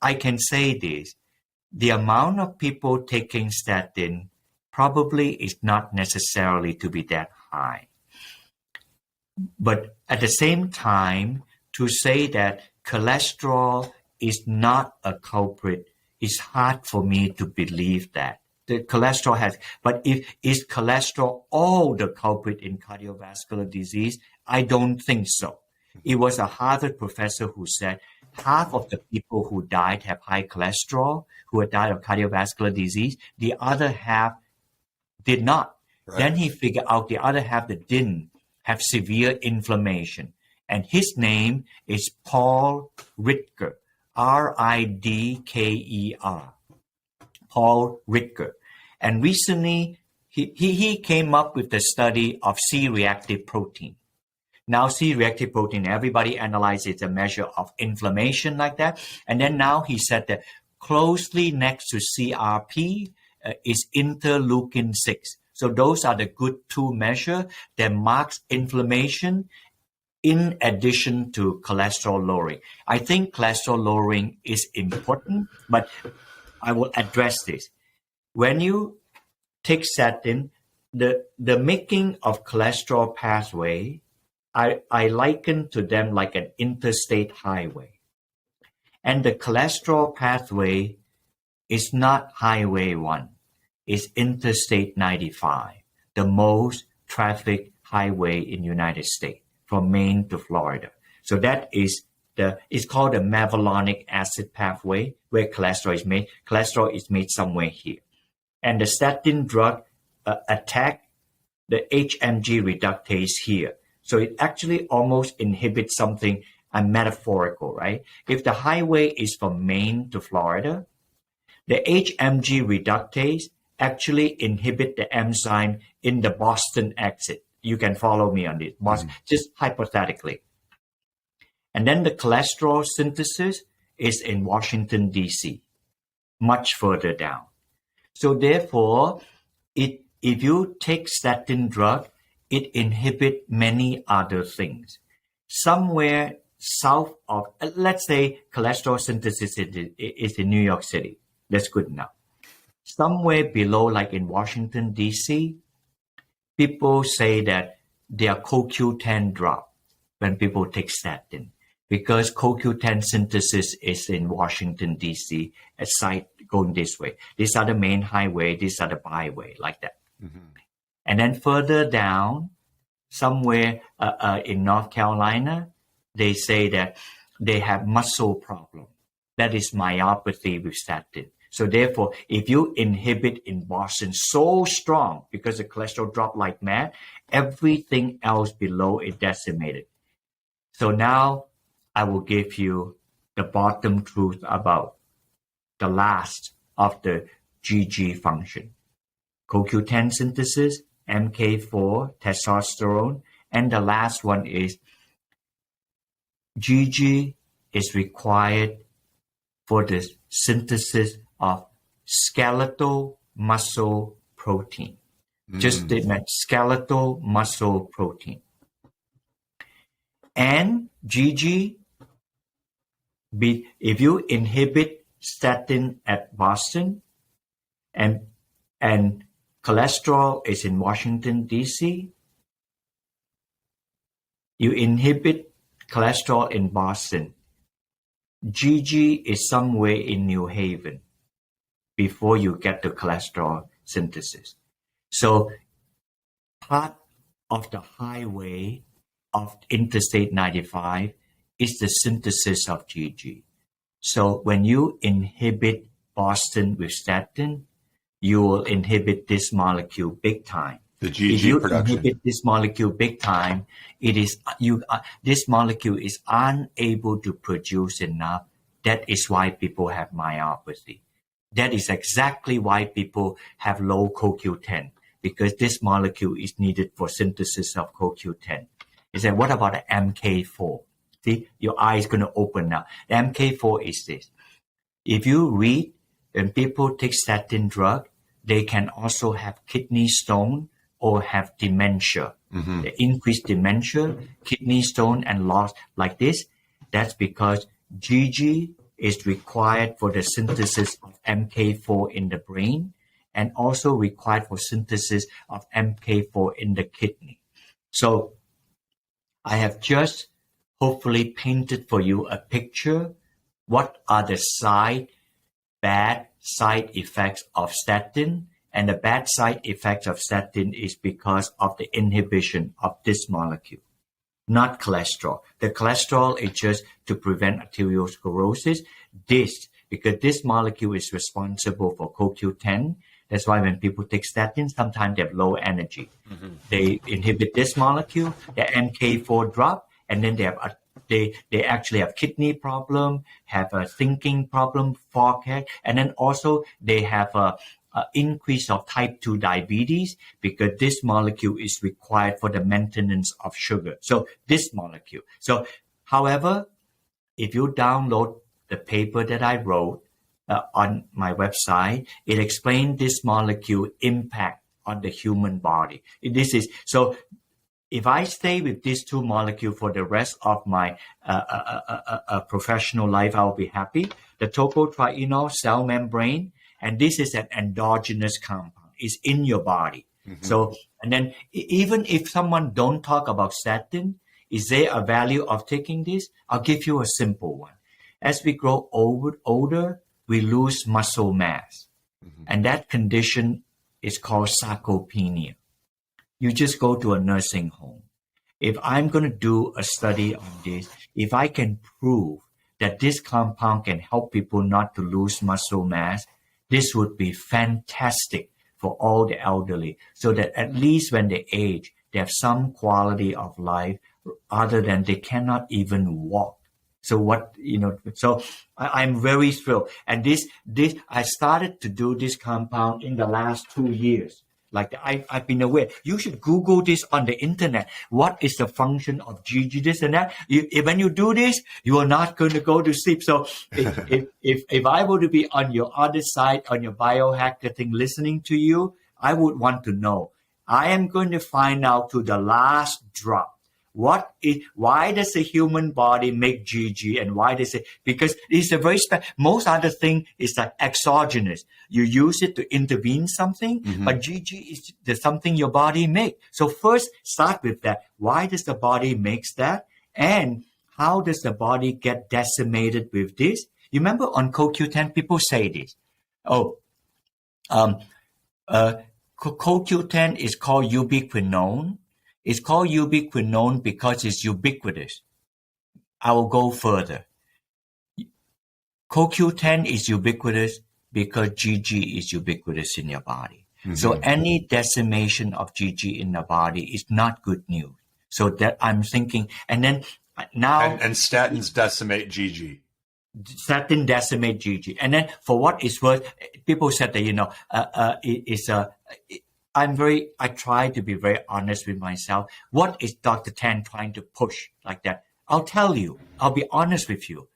I can say this. The amount of people taking statin probably is not necessarily to be that high. But at the same time, to say that cholesterol is not a culprit it's hard for me to believe that. The cholesterol has, but is cholesterol all the culprit in cardiovascular disease? I don't think so. It was a Harvard professor who said half of the people who died have high cholesterol, who had died of cardiovascular disease. The other half did not. Right. Then he figured out the other half that didn't have severe inflammation. And his name is Paul Ridker, Ridker, Paul Ridker. And recently, he came up with the study of C-reactive protein. Now, C-reactive protein, everybody analyzes it's a measure of inflammation like that. And then now he said that closely next to CRP is interleukin-6. So those are the good two measures that marks inflammation in addition to cholesterol lowering. I think cholesterol lowering is important, but I will address this. When you take statin, the making of cholesterol pathway, I liken to them like an interstate highway. And the cholesterol pathway is not Highway 1. It's Interstate 95, the most trafficked highway in the United States, from Maine to Florida. So that is it's called the mevalonic acid pathway, where cholesterol is made. Cholesterol is made somewhere here. And the statin drug attack the HMG reductase here. So it actually almost inhibits something metaphorical, right? If the highway is from Maine to Florida, the HMG reductase actually inhibit the enzyme in the Boston exit. You can follow me on this, just hypothetically. And then the cholesterol synthesis is in Washington, D.C., much further down. So therefore, if you take statin drug, it inhibits many other things. Somewhere south of, let's say cholesterol synthesis is in New York City. That's good enough. Somewhere below, like in Washington, D.C., people say that their CoQ10 drop when people take statin, because CoQ10 synthesis is in Washington, D.C., a site going this way. These are the main highway, these are the byway, like that. Mm-hmm. And then further down, somewhere in North Carolina, they say that they have muscle problem. That is myopathy with statin. So therefore, if you inhibit in Boston so strong, because the cholesterol dropped like mad, everything else below is decimated. So now I will give you the bottom truth about the last of the GG function. CoQ10 synthesis, MK4, testosterone, and the last one is GG is required for the synthesis of skeletal muscle protein. Just the skeletal muscle protein. And GG, if you inhibit statin at Boston and cholesterol is in Washington, D.C., you inhibit cholesterol in Boston, GG is somewhere in New Haven before you get the cholesterol synthesis. So part of the highway of Interstate 95 is the synthesis of GG. So when you inhibit Boston with statin, you will inhibit this molecule big time. The GG if you production. Inhibit this molecule big time, this molecule is unable to produce enough. That is why people have myopathy. That is exactly why people have low CoQ10, because this molecule is needed for synthesis of CoQ10. He said, what about the MK4? See, your eye is going to open now. The MK4 is this. If you read, when people take statin drug, they can also have kidney stone or have dementia. Mm-hmm. The increased dementia, kidney stone, and loss like this. That's because GG is required for the synthesis of MK4 in the brain and also required for synthesis of MK4 in the kidney. So I have just hopefully painted for you a picture. What are the side bad side effects of statin. And the bad side effects of statin is because of the inhibition of this molecule, not cholesterol. The cholesterol is just to prevent arteriosclerosis. Because this molecule is responsible for CoQ10. That's why when people take statins, sometimes they have low energy. Mm-hmm. They inhibit this molecule, the NK4 drop, and then they actually have kidney problem, have a thinking problem, forehead, and then also they have a increase of type 2 diabetes because this molecule is required for the maintenance of sugar. So this molecule. So, however, if you download the paper that I wrote on my website, it explains this molecule impact on the human body. This is so. If I stay with these two molecules for the rest of my professional life, I'll be happy. The tocotrienol cell membrane, and this is an endogenous compound. It's in your body. Mm-hmm. So, and then even if someone don't talk about statin, is there a value of taking this? I'll give you a simple one. As we grow older, we lose muscle mass. Mm-hmm. And that condition is called sarcopenia. You just go to a nursing home. If I'm going to do a study on this, if I can prove that this compound can help people not to lose muscle mass, this would be fantastic for all the elderly, so that at least when they age, they have some quality of life other than they cannot even walk. So I'm very thrilled. And this, I started to do this compound in the last 2 years. Like I've been aware. You should Google this on the internet. What is the function of GG, this and that? When you do this, you are not going to go to sleep. So if I were to be on your other side, on your biohacker thing, listening to you, I would want to know. I am going to find out to the last drop. Why does the human body make GG, and why does it? Because it's a very most other thing is like exogenous. You use it to intervene something, mm-hmm. but GG is something your body make. So first start with that. Why does the body makes that? And how does the body get decimated with this? You remember on CoQ10, people say this. CoQ10 is called ubiquinone. It's called ubiquinone because it's ubiquitous. I will go further. CoQ10 is ubiquitous because GG is ubiquitous in your body. Mm-hmm. So any decimation of GG in the body is not good news. So that I'm thinking, and then now... And statins decimate GG. Statin decimate GG. And then for what it's worth, people said that, I try to be very honest with myself. What is Dr. Tan trying to push like that? I'll tell you. I'll be honest with you.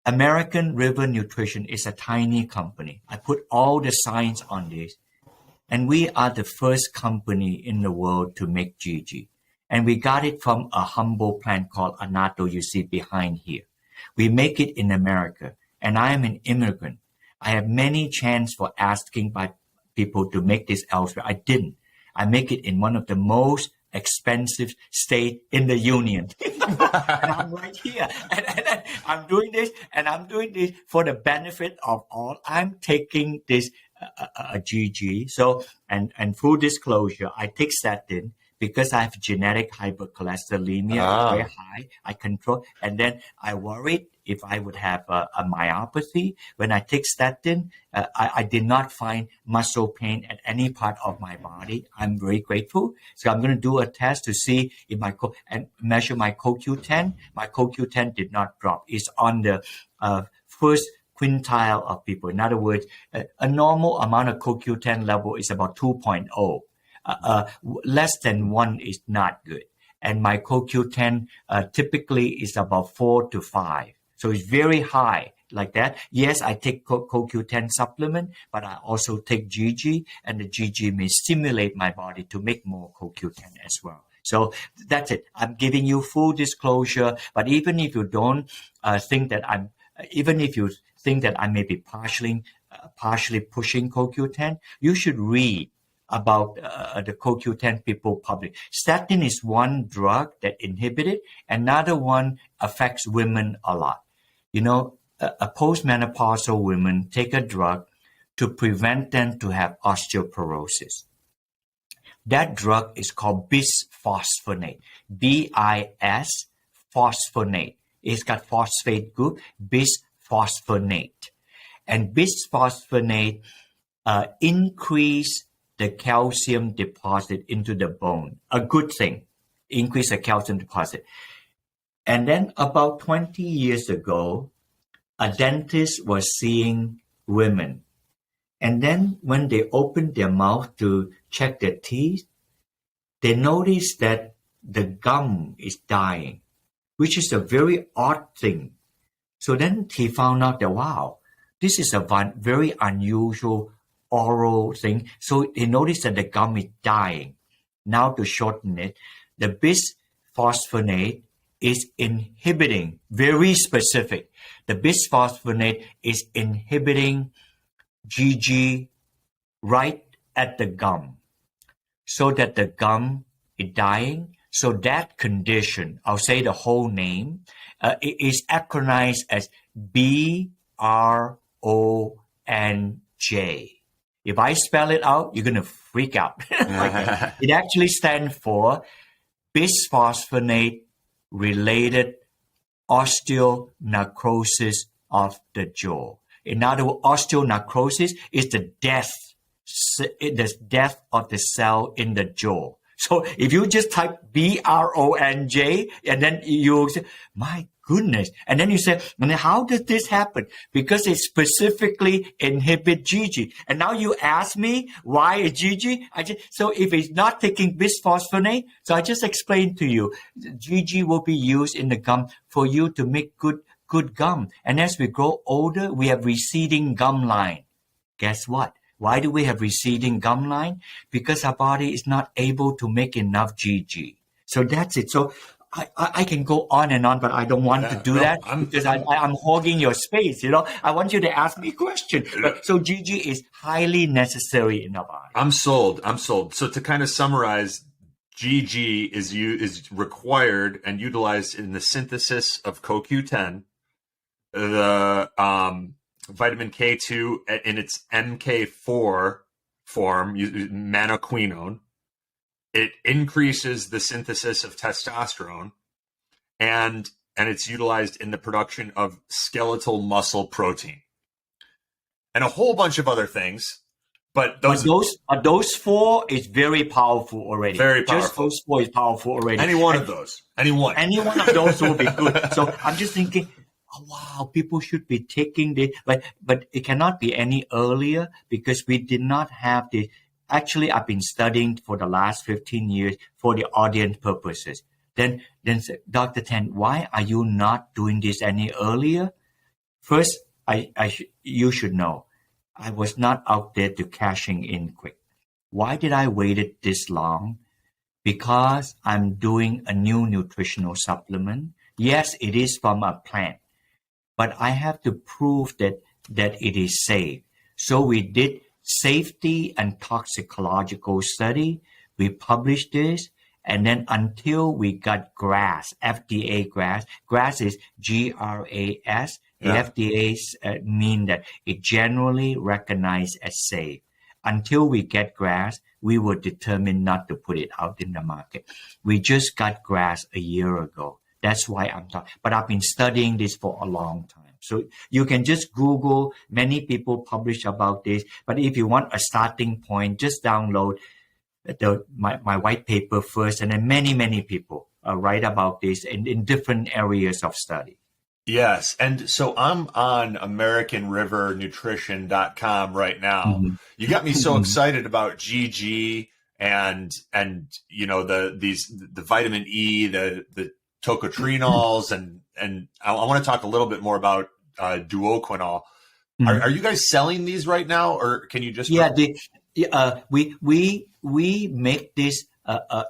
American River Nutrition is a tiny company. I put all the science on this. And we are the first company in the world to make GG. And we got it from a humble plant called Anato you see behind here. We make it in America. And I am an immigrant. I have many chances for asking by people to make this elsewhere. I didn't. I make it in one of the most expensive states in the union. And I'm right here. And I'm doing this, and I'm doing this for the benefit of all. I'm taking this GG. So, and full disclosure, I take statin because I have genetic hypercholesterolemia, very high. I control, and then I worried if I would have a myopathy. When I take statin, I did not find muscle pain at any part of my body. I'm very grateful. So I'm going to do a test to see if and measure my CoQ10. My CoQ10 did not drop. It's on the first quintile of people. In other words, a normal amount of CoQ10 level is about 2.0. Less than 1 is not good. And my CoQ10 typically is about 4 to 5. So it's very high like that. Yes, I take CoQ10 supplement, but I also take GG, and the GG may stimulate my body to make more CoQ10 as well. So that's it. I'm giving you full disclosure, but even if you don't think that even if you think that I may be partially pushing CoQ10, you should read about the CoQ10 people publish. Statin is one drug that inhibits it. Another one affects women a lot. a postmenopausal woman take a drug to prevent them to have osteoporosis. That drug is called bisphosphonate. BIS phosphonate. It's got phosphate group, bisphosphonate. And bisphosphonate increase the calcium deposit into the bone. A good thing. Increase the calcium deposit. And then about 20 years ago, a dentist was seeing women. And then when they opened their mouth to check their teeth, they noticed that the gum is dying, which is a very odd thing. So then he found out that, wow, this is a very unusual oral thing. So he noticed that the gum is dying. Now to shorten it, the bisphosphonate is inhibiting, very specific. The bisphosphonate is inhibiting GG right at the gum, so that the gum is dying. So that condition, I'll say the whole name, it is acronized as BRONJ. If I spell it out, you're going to freak out. It actually stands for bisphosphonate related osteonecrosis of the jaw. In other words, osteonecrosis is the death of the cell in the jaw. So if you just type BRONJ and then you say, my goodness, and then you say, and how does this happen? Because it specifically inhibit GG. And now you ask me why is GG? So if it's not taking bisphosphonate, so I just explained to you, GG will be used in the gum for you to make good gum. And as we grow older, we have receding gum line. Guess what? Why do we have receding gum line? Because our body is not able to make enough GG. So that's it. So I can go on and on, but I don't want to do that because I'm hogging your space. I want you to ask me a question. So GG is highly necessary in our body. I'm sold. So to kind of summarize, GG is required and utilized in the synthesis of CoQ10, the vitamin K2 in its MK4 form, manoquinone. It increases the synthesis of testosterone, and it's utilized in the production of skeletal muscle protein, and a whole bunch of other things. But those four is very powerful already. Very powerful. Just those four is powerful already. Any one of those of those will be good. So I'm just thinking, oh, wow, people should be taking this, but it cannot be any earlier because we did not have the. Actually, I've been studying for the last 15 years for the audience purposes. Then Dr. Tan, why are you not doing this any earlier? First, you should know, I was not out there to cashing in quick. Why did I wait this long? Because I'm doing a new nutritional supplement. Yes, it is from a plant, but I have to prove that it is safe. So we did safety and toxicological study. We published this, and then until we got GRAS, FDA GRAS is GRAS. The FDA mean that it generally recognized as safe. Until we get GRAS, we were determined not to put it out in the market. We just got GRAS a year ago. That's why I'm talking. But I've been studying this for a long time. So you can just Google. Many people publish about this. But if you want a starting point, just download my white paper first. And then many people write about this in different areas of study. Yes. And so I'm on AmericanRiverNutrition.com right now. Mm-hmm. You got me so excited about GG and the vitamin E, the tocotrienols, and I want to talk a little bit more about duoquinol. Mm-hmm. Are you guys selling these right now, or can you just? We make this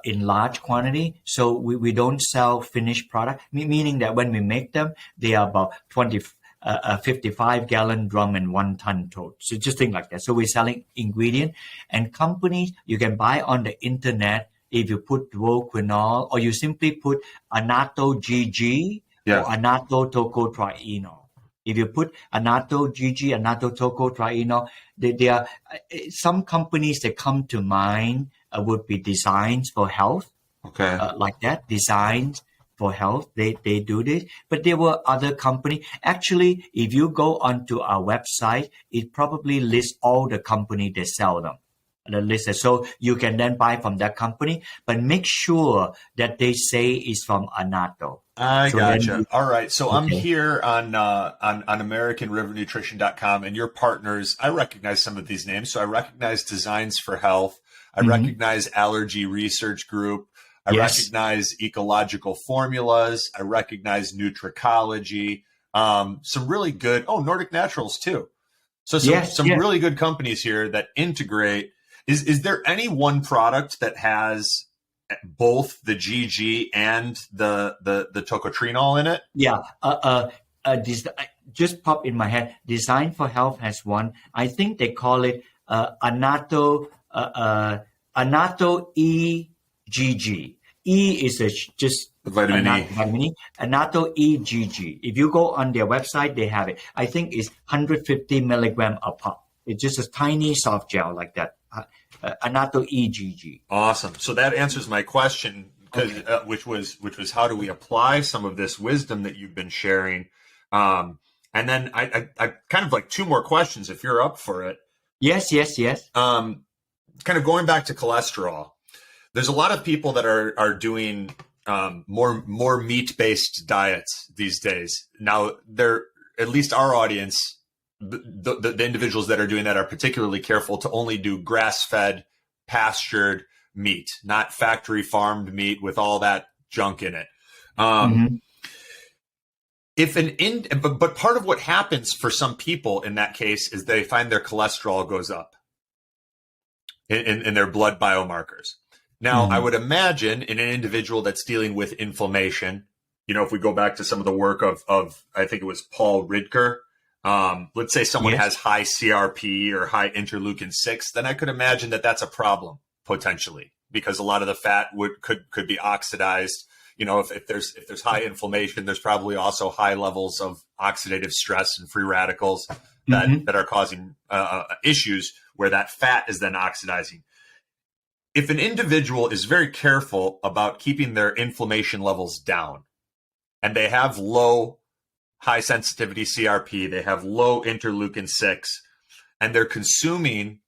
in large quantity, so we don't sell finished product. Meaning that when we make them, they are about 55-gallon drum and 1 ton tote. So just think like that. So we're selling ingredient, and companies you can buy on the internet. If you put duoquinol, or you simply put Anato GG or Anato tocotrienol. If you put annatto, GG, annatto, tocotrienol, they are some companies that come to mind would be Designs for Health, Okay. like that. Designs for Health, they do this. But there were other companies. Actually, if you go onto our website, it probably lists all the company that sell them. The list, so you can then buy from that company, but make sure that they say it's from annatto. I So then gotcha. All right. So I'm okay. here on AmericanRiverNutrition.com, and your partners. I recognize some of these names. So I recognize Designs for Health. I recognize Allergy Research Group. I Yes. recognize Ecological Formulas. I recognize Nutricology. Some really good. Oh, Nordic Naturals too. So some really good companies here that integrate. Is there any one product that has both the GG and the tocotrienol in it? Yeah. This just pop in my head. Design for Health has one. I think they call it annatto EGG. E is just Vitamin E. Vitamin E. Annatto EGG. If you go on their website, they have it. I think it's 150 milligram a pop. It's just a tiny soft gel like that. Annatto EGG. Awesome. So that answers my question, which was how do we apply some of this wisdom that you've been sharing? And then I kind of like two more questions if you're up for it. Yes. Kind of going back to cholesterol. There's a lot of people that are doing more meat-based diets these days. Now, they're at least our audience, the individuals that are doing that are particularly careful to only do grass-fed, pastured meat, not factory-farmed meat with all that junk in it. But part of what happens for some people in that case is they find their cholesterol goes up in their blood biomarkers. Now, I would imagine in an individual that's dealing with inflammation, if we go back to some of the work of I think it was Paul Ridker, let's say someone has high CRP or high interleukin-6, then I could imagine that that's a problem potentially because a lot of the fat could be oxidized. If there's high inflammation, there's probably also high levels of oxidative stress and free radicals that are causing issues where that fat is then oxidizing. If an individual is very careful about keeping their inflammation levels down and they have low high sensitivity CRP, they have low interleukin-6, and they're consuming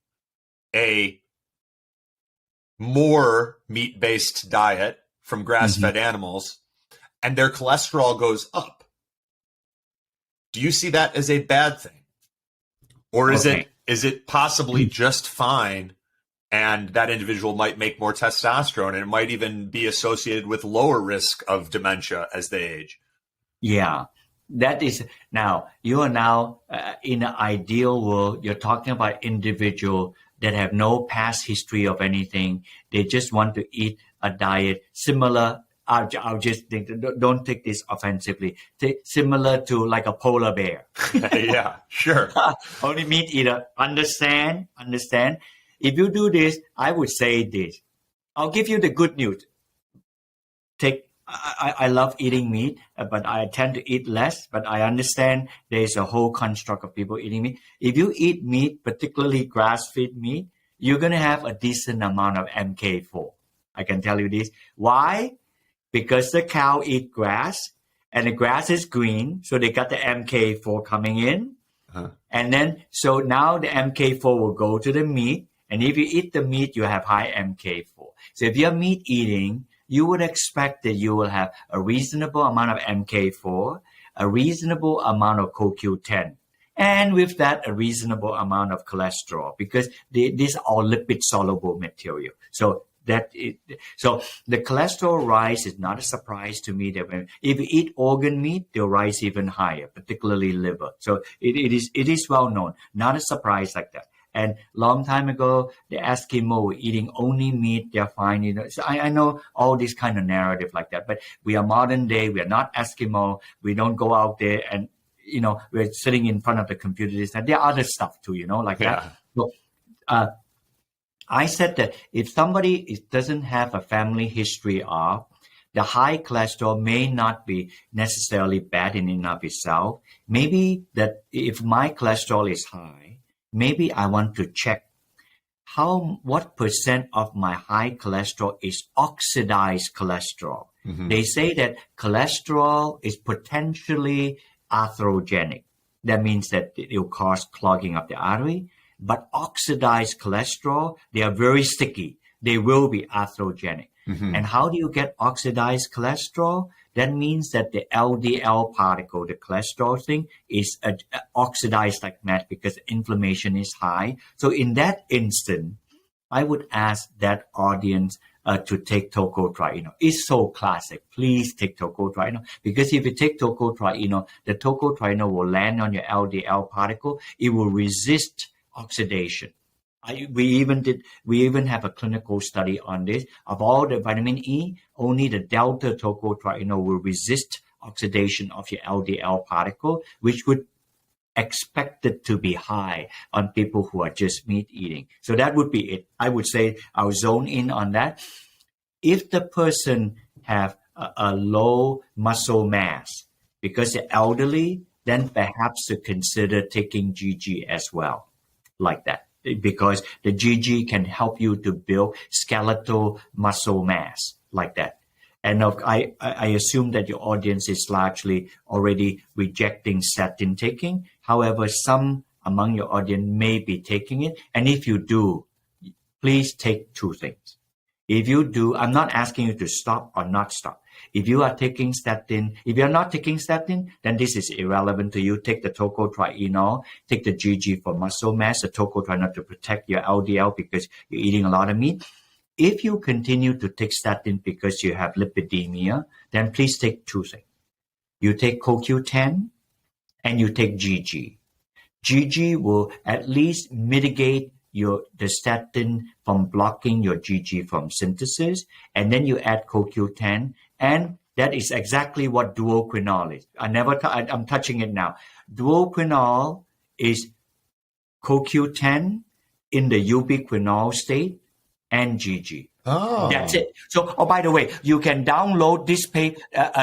a more meat-based diet from grass-fed animals, and their cholesterol goes up, do you see that as a bad thing? Or is it possibly just fine, and that individual might make more testosterone, and it might even be associated with lower risk of dementia as they age? Yeah, that is now you are now in an ideal world. You're talking about individual that have no past history of anything. They just want to eat a diet similar. I'll just think, don't take this offensively. Similar to like a polar bear. Yeah, sure. Only meat eater. Understand. If you do this, I would say this. I'll give you the good news. I love eating meat, but I tend to eat less. But I understand there's a whole construct of people eating meat. If you eat meat, particularly grass-fed meat, you're going to have a decent amount of MK4. I can tell you this. Why? Because the cow eat grass, and the grass is green, so they got the MK4 coming in. And then, so now the MK4 will go to the meat. And if you eat the meat, you have high MK4. So if you're meat eating, you would expect that you will have a reasonable amount of MK4, a reasonable amount of CoQ10, and with that, a reasonable amount of cholesterol, because these are all lipid-soluble material. So the cholesterol rise is not a surprise to me that if you eat organ meat, they'll rise even higher, particularly liver. So it is well known, not a surprise like that. And long time ago, the Eskimo were eating only meat, they're fine. So I know all this kind of narrative like that, but we are modern day, we are not Eskimo, we don't go out there and, we're sitting in front of the computer. There are other stuff too, that. So, I said that if somebody doesn't have a family history of The high cholesterol may not be necessarily bad in and of itself. Maybe that if my cholesterol is high, maybe I want to check what percent of my high cholesterol is oxidized cholesterol. They say that cholesterol is potentially atherogenic. That means that it will cause clogging of the artery. But oxidized cholesterol, they are very sticky. They will be atherogenic. And how do you get oxidized cholesterol? That means that the LDL particle, the cholesterol thing, is oxidized like mad because inflammation is high. So in that instant, I would ask that audience to take tocotrienol. It's so classic. Please take tocotrienol, because if you take tocotrienol, the tocotrienol will land on your LDL particle. It will resist oxidation. We even have a clinical study on this. Of all the vitamin E, only the delta tocotrienol will resist oxidation of your LDL particle, which would expect it to be high on people who are just meat eating. So that would be it. I would say I'll zone in on that. If the person have a low muscle mass because they're elderly, then perhaps to consider taking GG as well, like that, because the GG can help you to build skeletal muscle mass like that. And I assume that your audience is largely already rejecting statin taking. However, some among your audience may be taking it. And if you do, please take two things. If you do, I'm not asking you to stop or not stop. If you are taking statin, if you're not taking statin, then this is irrelevant to you. Take the tocotrienol, take the GG for muscle mass, the tocotrienol to protect your LDL because you're eating a lot of meat. If you continue to take statin because you have lipidemia, then please take two things. You take CoQ10 and you take GG. GG will at least mitigate the statin from blocking your GG from synthesis, and then you add CoQ10, and that is exactly what duoquinol is. I'm touching it now. Duoquinol is CoQ10 in the ubiquinol state and GG. Oh, that's it. So, by the way, you can download this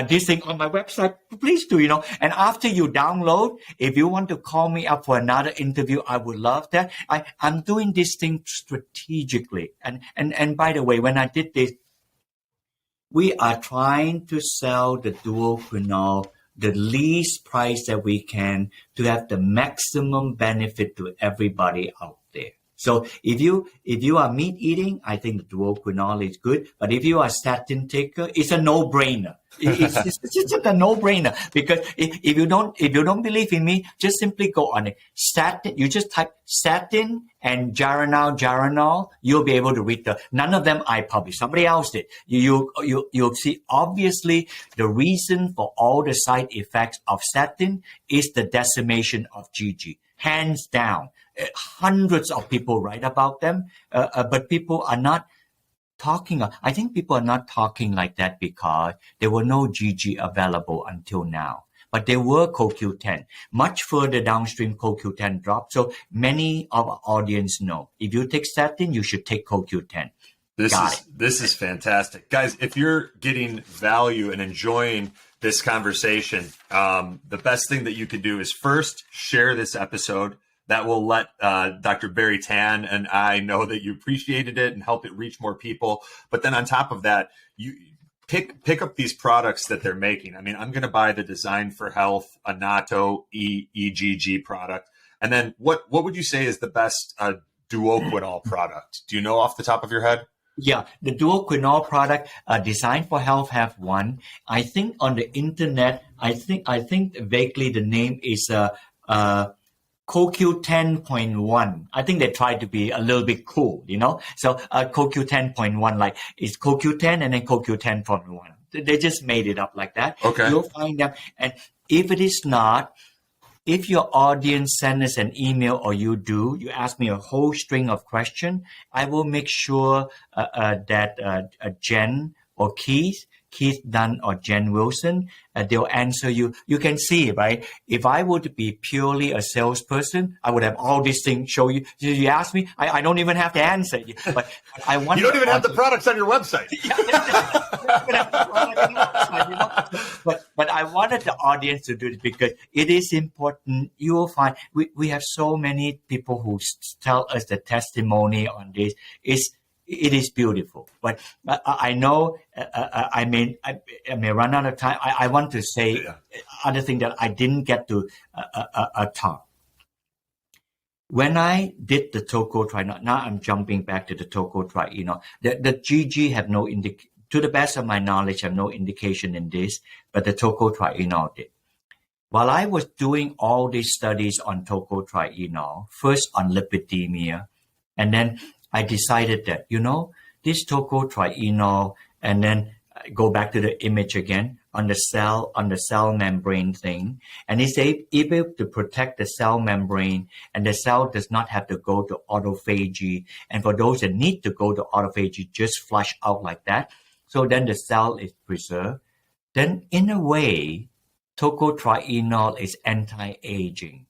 this thing on my website. Please do, And after you download, if you want to call me up for another interview, I would love that. I'm doing this thing strategically. And by the way, when I did this, we are trying to sell the duoquinol the least price that we can to have the maximum benefit to everybody out there. So if you are meat eating, I think the duoquinol is good. But if you are a statin taker, it's a no-brainer. It's just a no-brainer, because if you don't believe in me, just simply go on it. Statin, you just type statin and Jaranol, you'll be able to read none of them I published. Somebody else did. You'll see obviously the reason for all the side effects of statin is the decimation of GG. Hands down. Hundreds of people write about them, but people are not talking. I think people are not talking like that because there were no GG available until now. But there were CoQ10. Much further downstream, CoQ10 dropped. So many of our audience know if you take statin, you should take CoQ10. This is fantastic. Guys, if you're getting value and enjoying this conversation, the best thing that you could do is first share this episode. That will let Dr. Barrie Tan and I know that you appreciated it and help it reach more people. But then on top of that, you pick up these products that they're making. I mean, I'm going to buy the Design for Health Anato EGG product. And then what would you say is the best duoquinol product? Do you know off the top of your head? Yeah, the duoquinol product, Design for Health have one. I think on the internet, I think vaguely the name is CoQ 10.1. I think they tried to be a little bit cool, So CoQ 10.1, like it's CoQ 10 and then CoQ 10.1. They just made it up like that. Okay. You'll find them. And if it is not, if your audience send us an email or you ask me a whole string of questions, I will make sure that Jen or Keith Keith Dunn or Jen Wilson, they'll answer you. You can see, right? If I would be purely a salesperson, I would have all these things show you. You ask me, I don't even have to answer you. But I want you don't even have the products on your website. But I wanted the audience to do it because it is important. You will find we have so many people who tell us the testimony on this. It is beautiful, but I know I may run out of time. I want to say other thing that I didn't get to talk. When I did the Toko trial, now I'm jumping back to the Toko trial. The GG have no to the best of my knowledge, have no indication in this, but the Toko trienol did. While I was doing all these studies on Toko trienol, first on lipidemia, and then I decided that, this Toko trienol, and then go back to the image again on the cell membrane thing, and it's able to protect the cell membrane, and the cell does not have to go to autophagy. And for those that need to go to autophagy, just flush out like that. So then the cell is preserved. Then in a way, tocotrienol is anti-aging.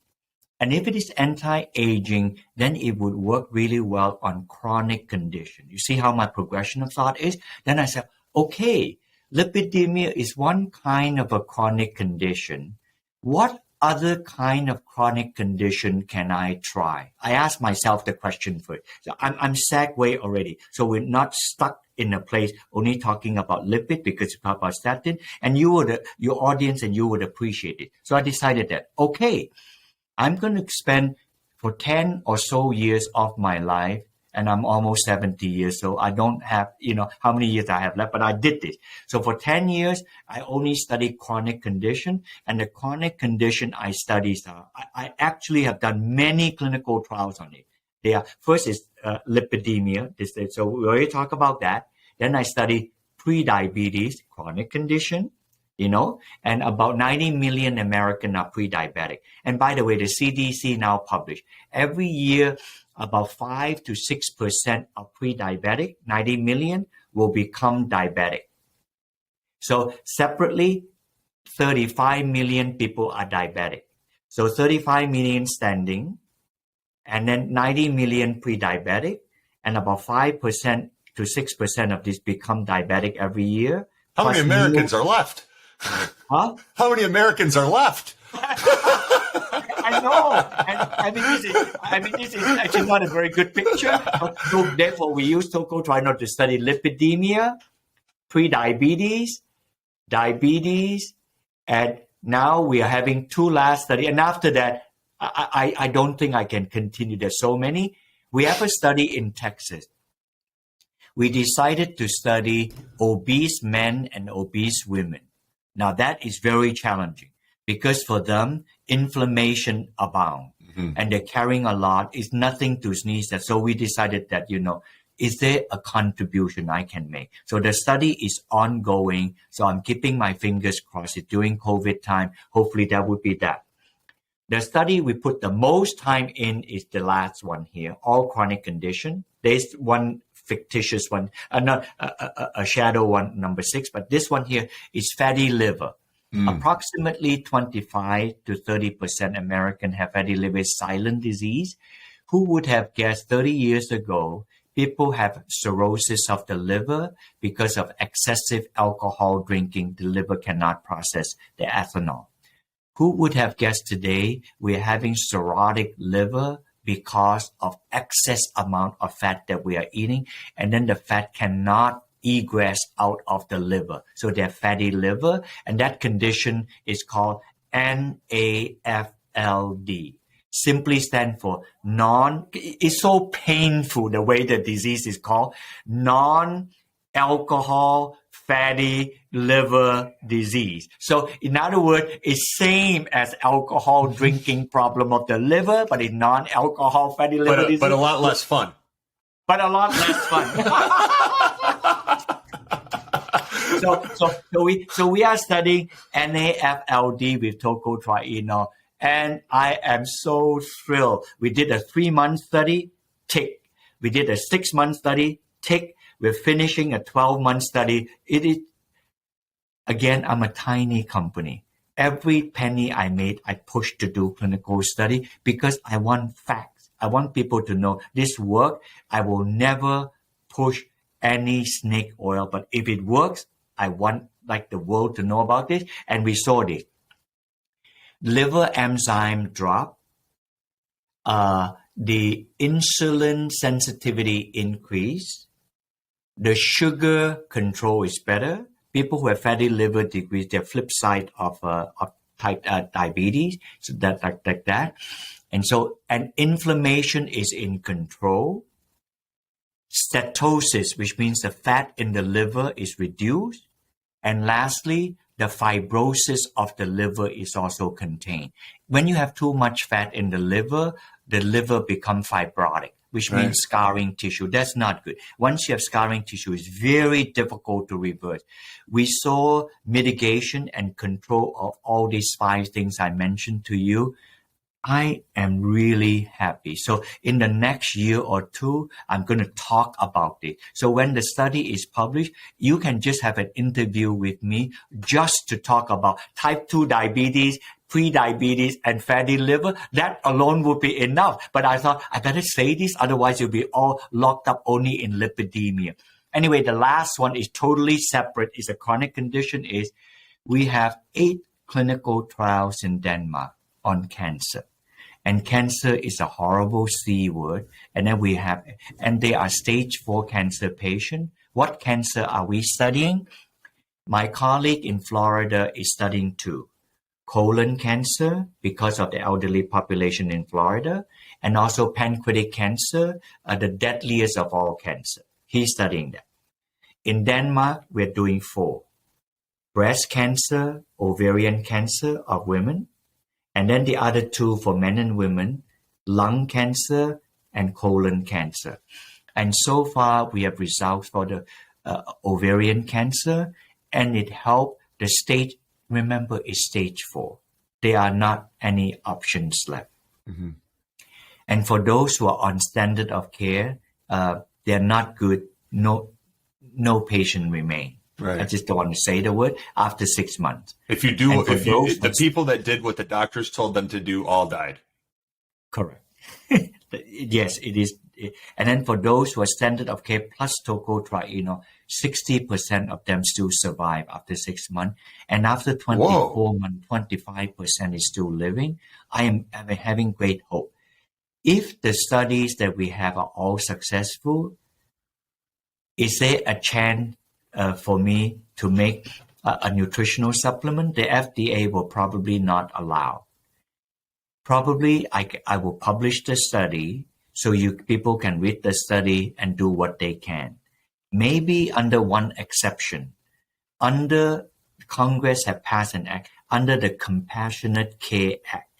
And if it is anti-aging, then it would work really well on chronic condition. You see how my progression of thought is? Then I said, okay, lipidemia is one kind of a chronic condition. What other kind of chronic condition can I try? I asked myself the question first. So I'm segue already. So we're not stuck in a place only talking about lipid because it's about statin, and your audience and you would appreciate it. So I decided that, okay, I'm going to spend for 10 or so years of my life, and I'm almost 70 years, so I don't have, how many years I have left, but I did this. So for 10 years, I only studied chronic condition, and the chronic condition I studied, I actually have done many clinical trials on it. First is lipidemia, so we already talked about that. Then I studied prediabetes, chronic condition, and about 90 million Americans are pre-diabetic. And by the way, the CDC now published every year about 5 to 6% of pre-diabetic, 90 million, will become diabetic. So separately, 35 million people are diabetic. So 35 million standing, and then 90 million pre-diabetic, and about 5% to 6% of this become diabetic every year. How many Americans are left? Huh? How many Americans are left? I know. And this is actually not a very good picture. So therefore, we use tocotrienol to study lipidemia, pre-diabetes, diabetes, and now we are having 2 last studies. And after that, I don't think I can continue. There's so many. We have a study in Texas. We decided to study obese men and obese women. Now that is very challenging because for them, inflammation abound and they're carrying a lot. It's nothing to sneeze at. So we decided that, is there a contribution I can make? So the study is ongoing. So I'm keeping my fingers crossed. It's during COVID time. Hopefully that would be that. The study we put the most time in is the last one here, all chronic condition. There's one fictitious one, not a shadow one, number 6, but this one here is fatty liver. Approximately 25 to 30% American have fatty liver, silent disease. Who would have guessed 30 years ago, people have cirrhosis of the liver because of excessive alcohol drinking. The liver cannot process the ethanol. Who would have guessed today we're having cirrhotic liver because of excess amount of fat that we are eating, and then the fat cannot egress out of the liver. So they're fatty liver, and that condition is called NAFLD. Simply stand for it's so painful the way the disease is called, non-alcohol fatty liver disease. So in other words, it's same as alcohol drinking problem of the liver, but it's non-alcohol fatty liver disease. But a lot less fun. But a lot less fun. So we are studying NAFLD with tocotrienol, and I am so thrilled. We did a 3-month study, tick. We did a 6-month study, tick. We're finishing a 12-month study. Again, I'm a tiny company. Every penny I made, I pushed to do clinical study because I want facts. I want people to know this work. I will never push any snake oil, but if it works, I want like the world to know about this. And we saw this. Liver enzyme drop, the insulin sensitivity increase, the sugar control is better. People who have fatty liver decrease their flip side of type diabetes, so that like that, and inflammation is in control. Steatosis, which means the fat in the liver is reduced, and lastly, the fibrosis of the liver is also contained. When you have too much fat in the liver becomes fibrotic, which means scarring tissue. That's not good. Once you have scarring tissue, it's very difficult to reverse. We saw mitigation and control of all these 5 things I mentioned to you. I am really happy. So in the next year or 2, I'm going to talk about it. So when the study is published, you can just have an interview with me just to talk about type 2 diabetes, pre-diabetes, and fatty liver. That alone would be enough. But I thought I better say this, otherwise you'll be all locked up only in lipidemia. Anyway, the last one is totally separate. It's a chronic condition. Is we have 8 clinical trials in Denmark on cancer. And cancer is a horrible C word. And then and they are stage 4 cancer patients. What cancer are we studying? My colleague in Florida is studying 2. Colon cancer, because of the elderly population in Florida, and also pancreatic cancer, the deadliest of all cancer. He's studying that. In Denmark, we're doing 4. Breast cancer, ovarian cancer of women, and then the other 2 for men and women, lung cancer and colon cancer. And so far, we have results for the ovarian cancer, and it helped the stage. Remember, it's stage 4. There are not any options left. Mm-hmm. And for those who are on standard of care, they're not good. No patient remain. Right. I just don't want to say the word after 6 months. The people that did what the doctors told them to do all died. Correct. Yes, it is. And then for those who are standard of care plus tocotrienol, 60% of them still survive after 6 months. And after 24 months, 25% is still living. I'm having great hope. If the studies that we have are all successful, is there a chance for me to make a nutritional supplement? The FDA will probably not allow. Probably I will publish the study so people can read the study and do what they can. Maybe under one exception. Under Congress have passed an act under the Compassionate Care Act.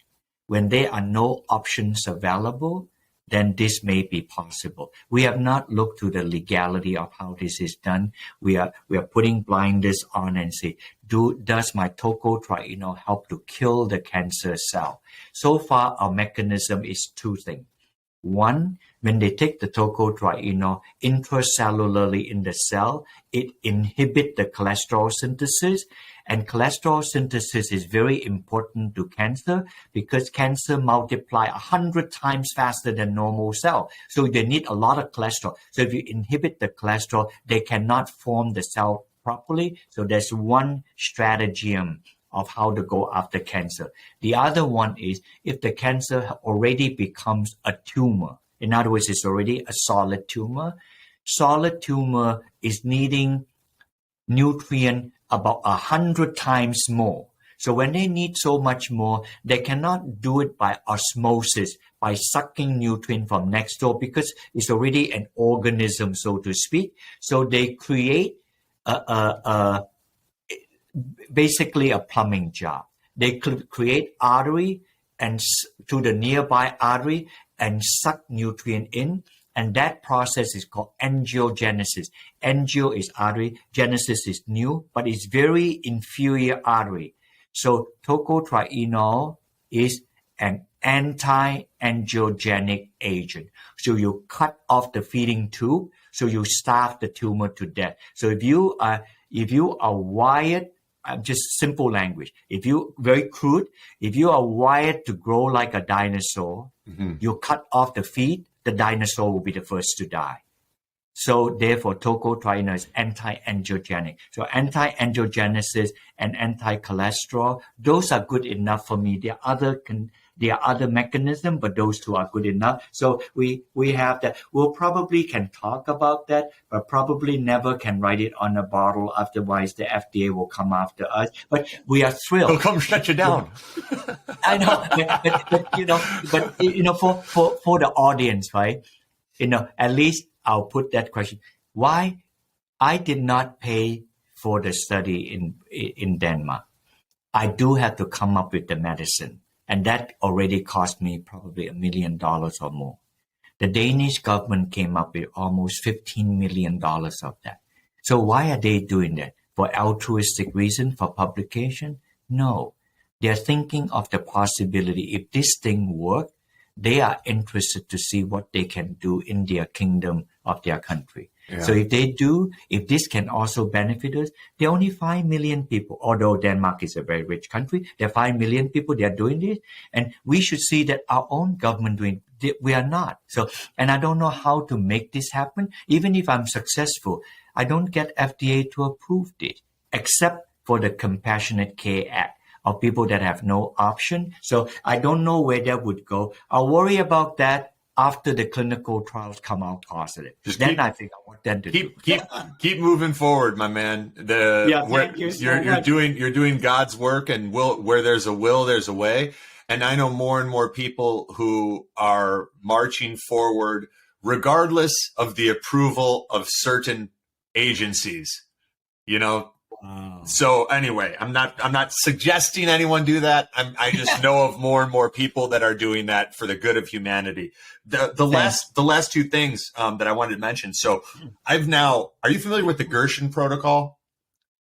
When there are no options available, then this may be possible. We have not looked to the legality of how this is done. We are putting blinders on and say, does my tocotrienol help to kill the cancer cell? So far, our mechanism is 2 things. 1, when they take the tocotrienol intracellularly in the cell, it inhibits the cholesterol synthesis. And cholesterol synthesis is very important to cancer because cancer multiply 100 times faster than normal cell. So they need a lot of cholesterol. So if you inhibit the cholesterol, they cannot form the cell properly. So there's one stratagem of how to go after cancer. The other one is if the cancer already becomes a tumor. In other words, it's already a solid tumor. Solid tumor is needing nutrient about 100 times more. So when they need so much more, they cannot do it by osmosis, by sucking nutrient from next door because it's already an organism, so to speak. So they create basically a plumbing job. They create artery and to the nearby artery and suck nutrient in. And that process is called angiogenesis. Angio is artery, genesis is new, but it's very inferior artery. So tocotrienol is an anti-angiogenic agent. So you cut off the feeding tube, so you starve the tumor to death. So if you are wired just simple language. If you very crude, if you are wired to grow like a dinosaur, you cut off the feet, the dinosaur will be the first to die. So therefore, tocotrienol is anti-angiogenic. So anti-angiogenesis and anti-cholesterol, those are good enough for me. There are other mechanisms, but those two are good enough. So we have that. We'll probably can talk about that, but probably never can write it on a bottle. Otherwise, the FDA will come after us. But we are thrilled. They'll come shut you down. I know, but for the audience, right? At least I'll put that question. Why I did not pay for the study in Denmark. I do have to come up with the medicine. And that already cost me probably $1 million or more. The Danish government came up with almost $15 million of that. So why are they doing that? For altruistic reason, for publication? No. They're thinking of the possibility. If this thing works, they are interested to see what they can do in their kingdom of their country. Yeah. So if this can also benefit us, there are only 5 million people, although Denmark is a very rich country, there are 5 million people, they are doing this. And we should see that our own government doing it. We are not. So, and I don't know how to make this happen. Even if I'm successful, I don't get FDA to approve this, except for the Compassionate Care Act of people that have no option. So I don't know where that would go. I'll worry about that after the clinical trials come out positive. I figure out what then to do. Keep moving forward, my man. You're doing God's work, and where there's a will, there's a way. And I know more and more people who are marching forward, regardless of the approval of certain agencies. Wow. So anyway, I'm not suggesting anyone do that. I just know of more and more people that are doing that for the good of humanity. The last two things that I wanted to mention. So are you familiar with the Gerson protocol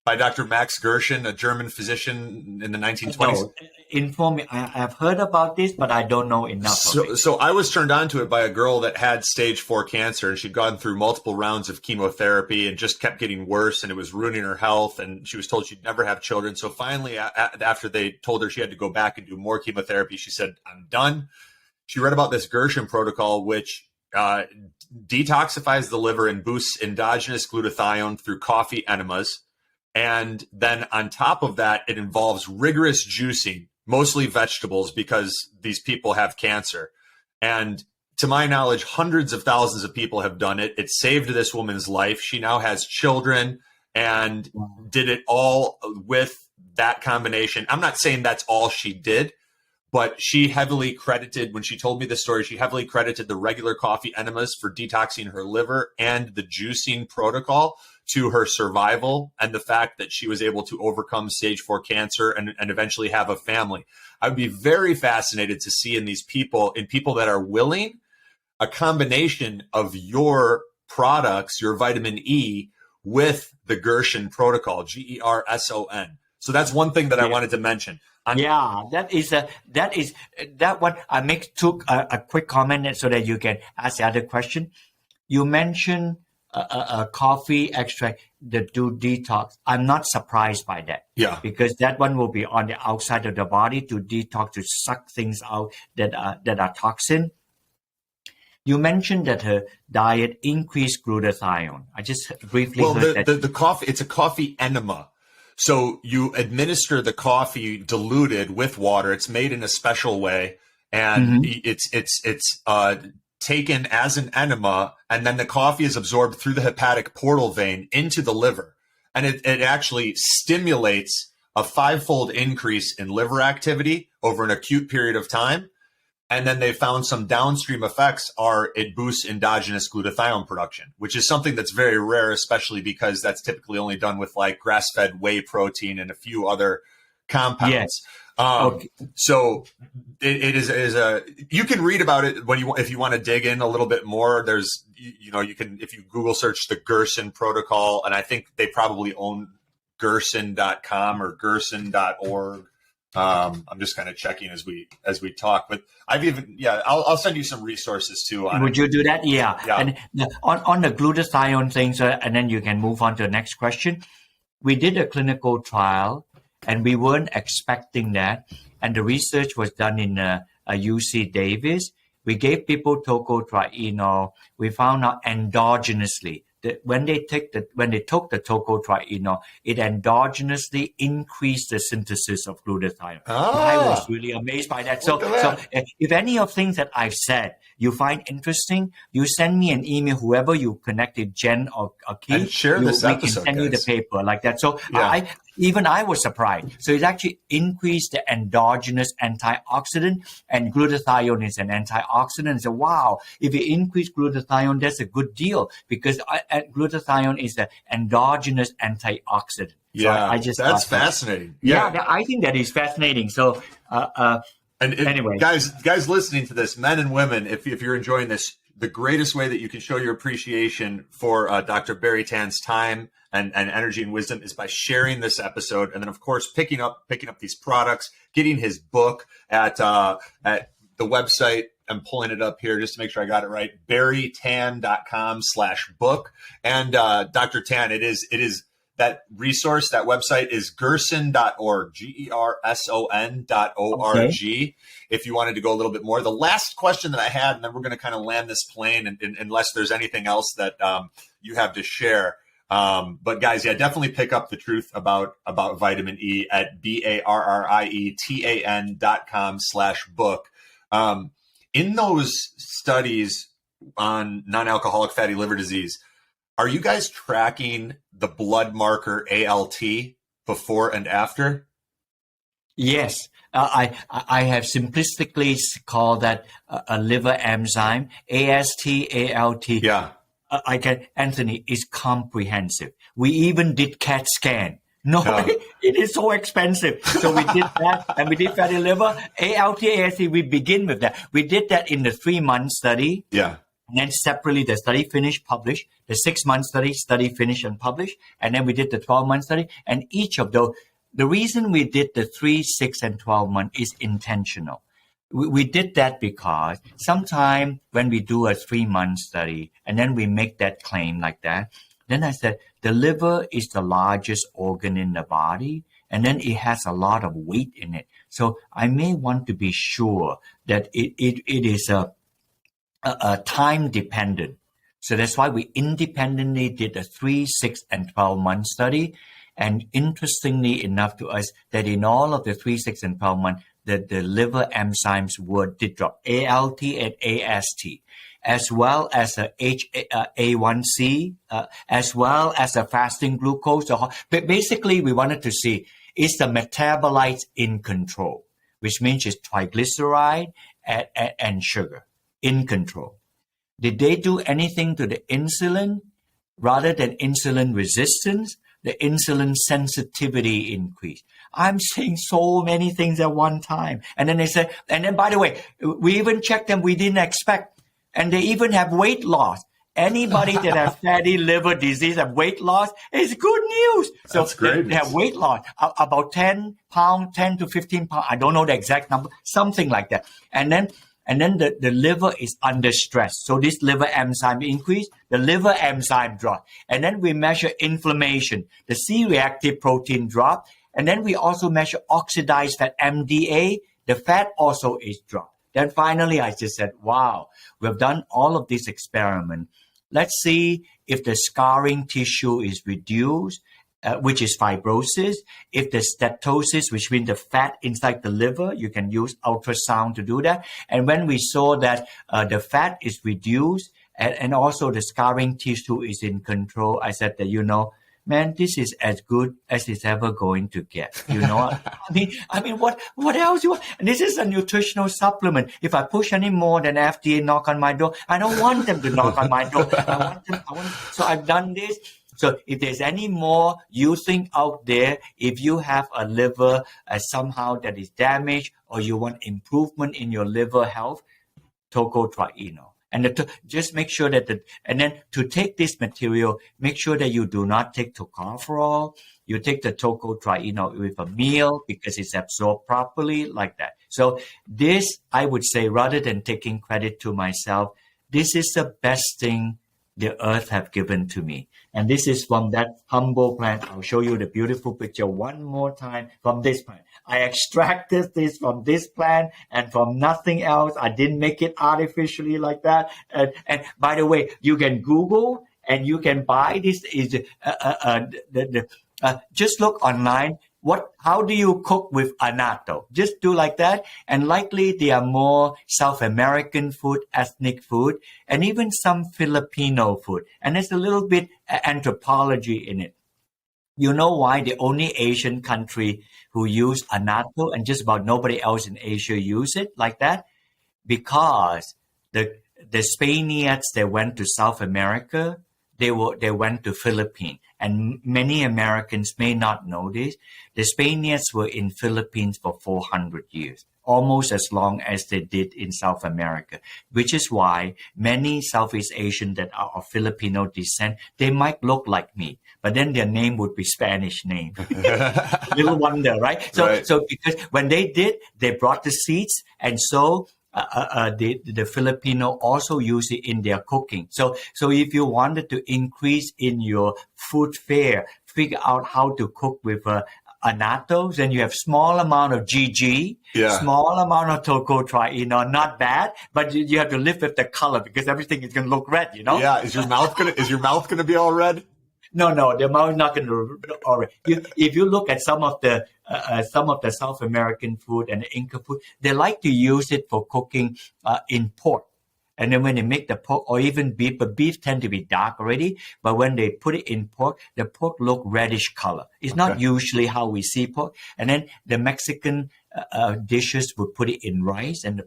by Dr. Max Gerson, a German physician in the 1920s? No, inform me. I've heard about this, but I don't know enough. So I was turned on to it by a girl that had stage 4 cancer, and she'd gone through multiple rounds of chemotherapy and just kept getting worse, and it was ruining her health, and she was told she'd never have children. So finally, after they told her she had to go back and do more chemotherapy, she said, I'm done. She read about this Gerson protocol, which detoxifies the liver and boosts endogenous glutathione through coffee enemas. And then on top of that, it involves rigorous juicing, mostly vegetables, because these people have cancer. And to my knowledge, hundreds of thousands of people have done it. It saved this woman's life. She now has children and did it all with that combination. I'm not saying that's all she did, but she heavily credited, when she told me this story, she heavily credited the regular coffee enemas for detoxing her liver and the juicing protocol to her survival and the fact that she was able to overcome stage 4 cancer and eventually have a family. I would be very fascinated to see in people that are willing, a combination of your products, your vitamin E, with the Gerson protocol, Gerson. So that's one thing that I wanted to mention. That one. I took a quick comment so that you can ask the other question. You mentioned a coffee extract that do detox. I'm not surprised by that. Yeah. Because that one will be on the outside of the body to detox, to suck things out that are toxin. You mentioned that her diet increased glutathione. I just briefly heard that. The coffee, it's a coffee enema. So you administer the coffee diluted with water. It's made in a special way, and it's taken as an enema, and then the coffee is absorbed through the hepatic portal vein into the liver. And it actually stimulates a 5-fold increase in liver activity over an acute period of time. And then they found some downstream effects it boosts endogenous glutathione production, which is something that's very rare, especially because that's typically only done with like grass-fed whey protein and a few other compounds. Yes. So it is you can read about it if you want to dig in a little bit more. There's, you can, if you Google search the Gerson protocol, and I think they probably own Gerson.com or Gerson.org. I'm just kind of checking as we talk, but I'll send you some resources too. Would you do that? Yeah. And on the glutathione thing, and then you can move on to the next question. We did a clinical trial and we weren't expecting that. And the research was done in UC Davis. We gave people tocotrienol. We found out endogenously that when they took the tocotrienol, it endogenously increased the synthesis of glutathione. I was really amazed by that. So if any of things that I've said you find interesting, you send me an email, whoever you connected, Jen or Keith, and share this episode, we can send guys. you the paper like that. So I was surprised. So it actually increased the endogenous antioxidant, and glutathione is an antioxidant. So wow, if you increase glutathione, that's a good deal, because glutathione is an endogenous antioxidant. Yeah, so that's fascinating. Yeah, I think that is fascinating. So anyway, guys listening to this, men and women, if you're enjoying this, the greatest way that you can show your appreciation for Dr. Barrie Tan's time and energy and wisdom is by sharing this episode, and then of course picking up these products, getting his book at the website. I'm pulling it up here just to make sure I got it right. barrietan.com/book. And Dr. Tan, it is that resource, that website is gerson.org, GERSON.org. Okay. If you wanted to go a little bit more. The last question that I had, and then we're going to kind of land this plane, and unless there's anything else that you have to share. But guys, definitely pick up the truth about vitamin E at barrietan.com/book. In those studies on non-alcoholic fatty liver disease, are you guys tracking the blood marker ALT before and after? Yes. I have simplistically called that a liver enzyme, AST, ALT. Yeah. Anthony, is comprehensive. We even did CAT scan. No, it is so expensive. So we did that, and we did fatty liver, ALT, AST. We begin with that. We did that in the 3-month study. Yeah. And then separately, the study finished, published. The 6-month study finished and published. And then we did the 12-month study. And each of those, the reason we did the 3, 6, and 12 month is intentional. We did that because sometime when we do a 3-month study and then we make that claim like that, then I said, the liver is the largest organ in the body, and then it has a lot of weight in it. So I may want to be sure that it is a time dependent. So that's why we independently did a 3, 6, and 12-month study. And interestingly enough to us, that in all of the 3, 6, and 12 months, the liver enzymes did drop, ALT and AST, as well as A1C, as well as a fasting glucose. But basically, we wanted to see, is the metabolites in control, which means it's triglyceride and sugar in control. Did they do anything to the insulin? Rather than insulin resistance, the insulin sensitivity increased. I'm saying so many things at one time. And then they said, and then by the way, we even checked them, we didn't expect. And they even have weight loss. Anybody that has fatty liver disease and weight loss is good news. So that's great. They have weight loss, about 10 to 15 pounds. I don't know the exact number, something like that. And then the liver is under stress. So this liver enzyme increase, the liver enzyme drop. And then we measure inflammation. The C-reactive protein drop. And then we also measure oxidized fat, MDA. The fat also is dropped. Then finally, I just said, wow, we've done all of this experiment. Let's see if the scarring tissue is reduced, which is fibrosis. If the steatosis, which means the fat inside the liver, you can use ultrasound to do that. And when we saw that the fat is reduced and also the scarring tissue is in control, I said that, man, this is as good as it's ever going to get. I mean, what else you want? And this is a nutritional supplement. If I push any more, then FDA knock on my door. I don't want them to knock on my door. So I've done this. So if there's any more you think out there, if you have a liver somehow that is damaged, or you want improvement in your liver health, tocotrienol. And just make sure and then to take this material, make sure that you do not take tocopherol. You take the tocotrienol with a meal because it's absorbed properly like that. So this, I would say, rather than taking credit to myself, this is the best thing the earth have given to me. And this is from that humble plant. I'll show you the beautiful picture one more time from this plant. I extracted this from this plant and from nothing else. I didn't make it artificially like that. And by the way, you can Google and you can buy this. Just look online. How do you cook with annatto? Just do like that. And likely they are more South American food, ethnic food, and even some Filipino food. And there's a little bit anthropology in it. You know why the only Asian country who use annatto and just about nobody else in Asia use it like that? Because the Spaniards, they went to South America, they went to Philippines. And many Americans may not know this. The Spaniards were in Philippines for 400 years, almost as long as they did in South America, which is why many Southeast Asians that are of Filipino descent, they might look like me, but then their name would be Spanish name. Little wonder, right? So because when they did, they brought the seeds, and so the Filipino also use it in their cooking. So if you wanted to increase in your food fare, figure out how to cook with annatto, then you have small amount of GG, small amount of tocotrienol, not bad, but you have to live with the color because everything is going to look red, Yeah, is your mouth gonna be all red? No, the mouth is not going to all right. If you look at some of the South American food and the Inca food, they like to use it for cooking in pork. And then when they make the pork or even beef, but beef tend to be dark already. But when they put it in pork, the pork look reddish color. It's not usually how we see pork. And then the Mexican dishes would put it in rice and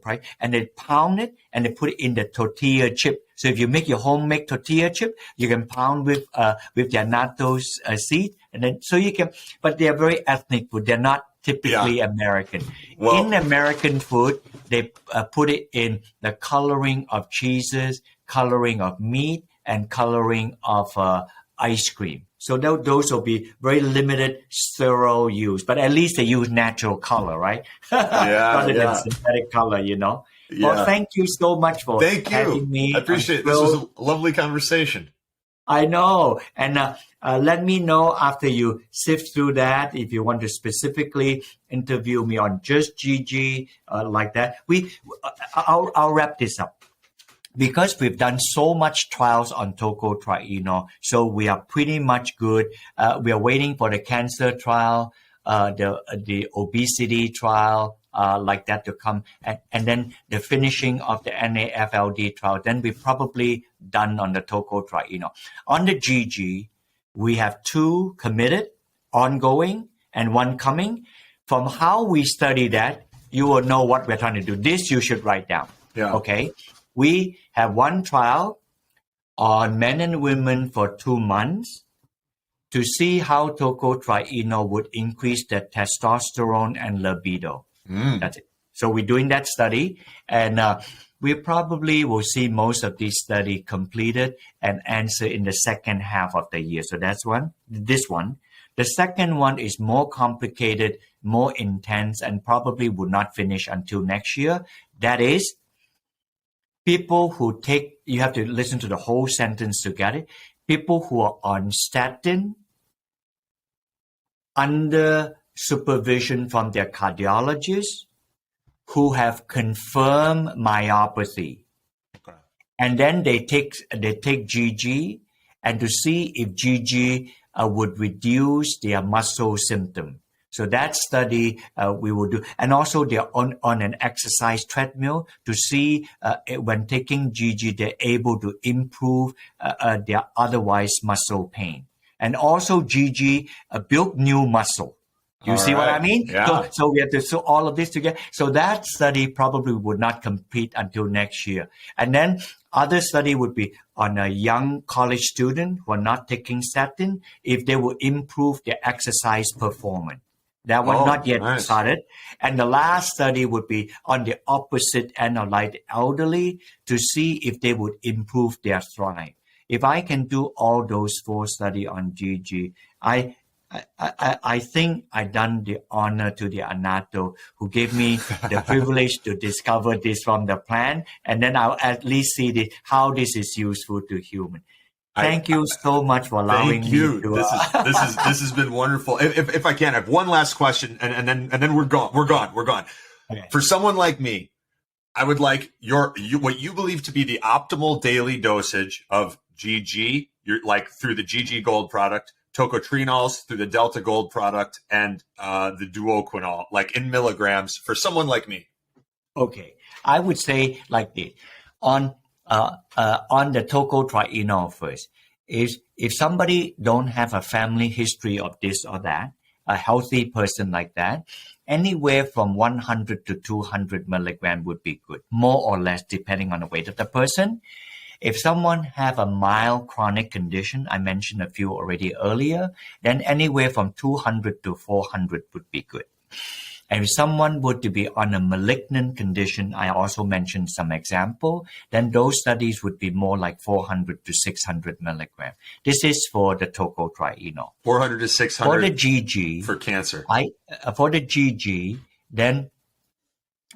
they pound it and they put it in the tortilla chip. So if you make your homemade tortilla chip, you can pound with the annatto seed, and then so you can. But they are very ethnic food. They're not typically American. Well, in American food, they put it in the coloring of cheeses, coloring of meat, and coloring of ice cream. So those will be very limited sterile use, but at least they use natural color, right? Rather than synthetic color, Yeah. Well, thank you so much for having me. I appreciate it. This was a lovely conversation. I know. And let me know after you sift through that if you want to specifically interview me on just GG like that. I'll wrap this up. Because we've done so much trials on tocotrienol, so we are pretty much good. We are waiting for the cancer trial, the obesity trial, like that to come, and then the finishing of the NAFLD trial. Then we're probably done on the tocotrienol. On the GG, we have 2 committed, ongoing, and 1 coming. From how we study that, you will know what we're trying to do. This you should write down. Yeah. Okay. We have 1 trial on men and women for 2 months to see how tocotrienol would increase their testosterone and libido. That's it. So we're doing that study, and we probably will see most of this study completed and answer in the second half of the year. So that's this one. The second one is more complicated, more intense, and probably will not finish until next year. That is, people who you have to listen to the whole sentence to get it. People who are on statin under supervision from their cardiologist who have confirmed myopathy. Okay. And then they take GG and to see if GG would reduce their muscle symptom. So that study we will do. And also they're on an exercise treadmill to see when taking GG, they're able to improve their otherwise muscle pain. And also GG build new muscle. You see what I mean? Yeah. So we have to do all of this together. So that study probably would not complete until next year. And then other study would be on a young college student who are not taking statin, if they will improve their exercise performance. That one not yet started. And the last study would be on the opposite end of like the elderly to see if they would improve their thrive. If I can do all those 4 studies on GG, I think I done the honor to the annatto who gave me the privilege to discover this from the plant, and then I'll at least see how this is useful to human. Thank you so much for allowing Thank me you. to. This has been wonderful. If I can, I have one last question, and then we're gone. We're gone. Okay. For someone like me, I would like what you believe to be the optimal daily dosage of GG. You're like through the GG Gold product, tocotrienols through the Delta Gold product, and the duoquinol, like in milligrams for someone like me. Okay, I would say like this on the tocotrienol first. If somebody don't have a family history of this or that, a healthy person like that, anywhere from 100 to 200 milligram would be good, more or less depending on the weight of the person. If someone have a mild chronic condition, I mentioned a few already earlier, then anywhere from 200 to 400 would be good. And if someone were to be on a malignant condition, I also mentioned some example, then those studies would be more like 400 to 600 milligram. This is for the tocotrienol. 400 to 600 for the GG, for cancer. For the GG, then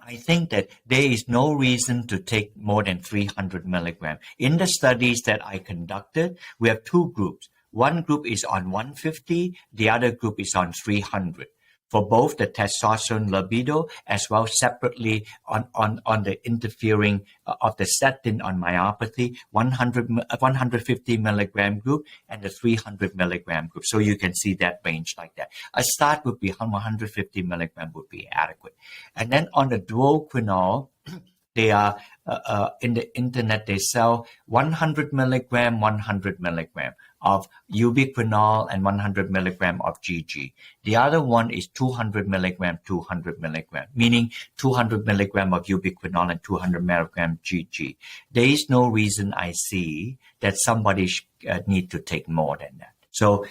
I think that there is no reason to take more than 300 milligram. In the studies that I conducted, we have two groups. One group is on 150, the other group is on 300. For both the testosterone libido as well separately on the interfering of the statin on myopathy, 150 milligram group and the 300 milligram group. So you can see that range like that. A start would be 150 milligram would be adequate. And then on the duoquinol, they are in the internet, they sell 100 milligram, 100 milligram of ubiquinol and 100 milligram of GG. The other one is 200 milligram, 200 milligram, meaning 200 milligram of ubiquinol and 200 milligram GG. There is no reason I see that somebody need to take more than that. So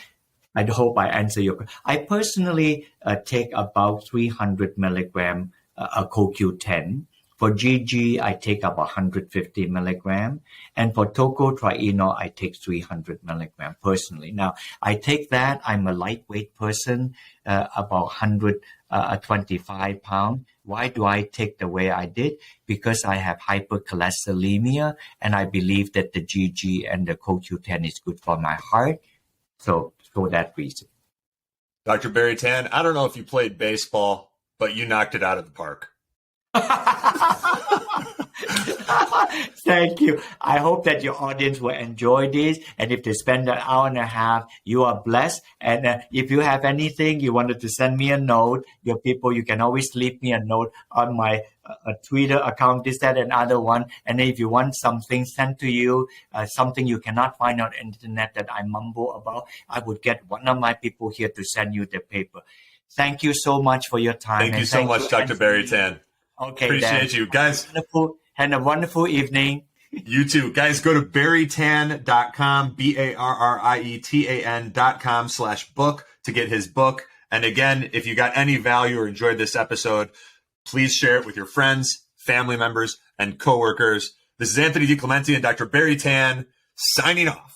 I hope I answer your question. I personally take about 300 milligram CoQ10. For GG, I take about 150 milligram. And for tocotrienol, I take 300 milligram personally. Now, I take that. I'm a lightweight person, about 125 pounds. Why do I take the way I did? Because I have hypercholesterolemia, and I believe that the GG and the CoQ10 is good for my heart. So for that reason. Dr. Barrie Tan, I don't know if you played baseball, but you knocked it out of the park. Thank you. I hope that your audience will enjoy this. And if they spend an hour and a half, you are blessed. And if you have anything, you wanted to send me a note, your people, you can always leave me a note on my Twitter account, this, that, and other one. And if you want something sent to you, something you cannot find on the internet that I mumble about, I would get one of my people here to send you the paper. Thank you so much for your time. Thank you so much, Dr. Barrie Tan. Okay, appreciate you guys. And a wonderful evening. You too, guys. Go to barrietan.com, BARRIETAN.com/book to get his book. And again, if you got any value or enjoyed this episode, please share it with your friends, family members, and coworkers. This is Anthony DiClemente and Dr. Barrie Tan signing off.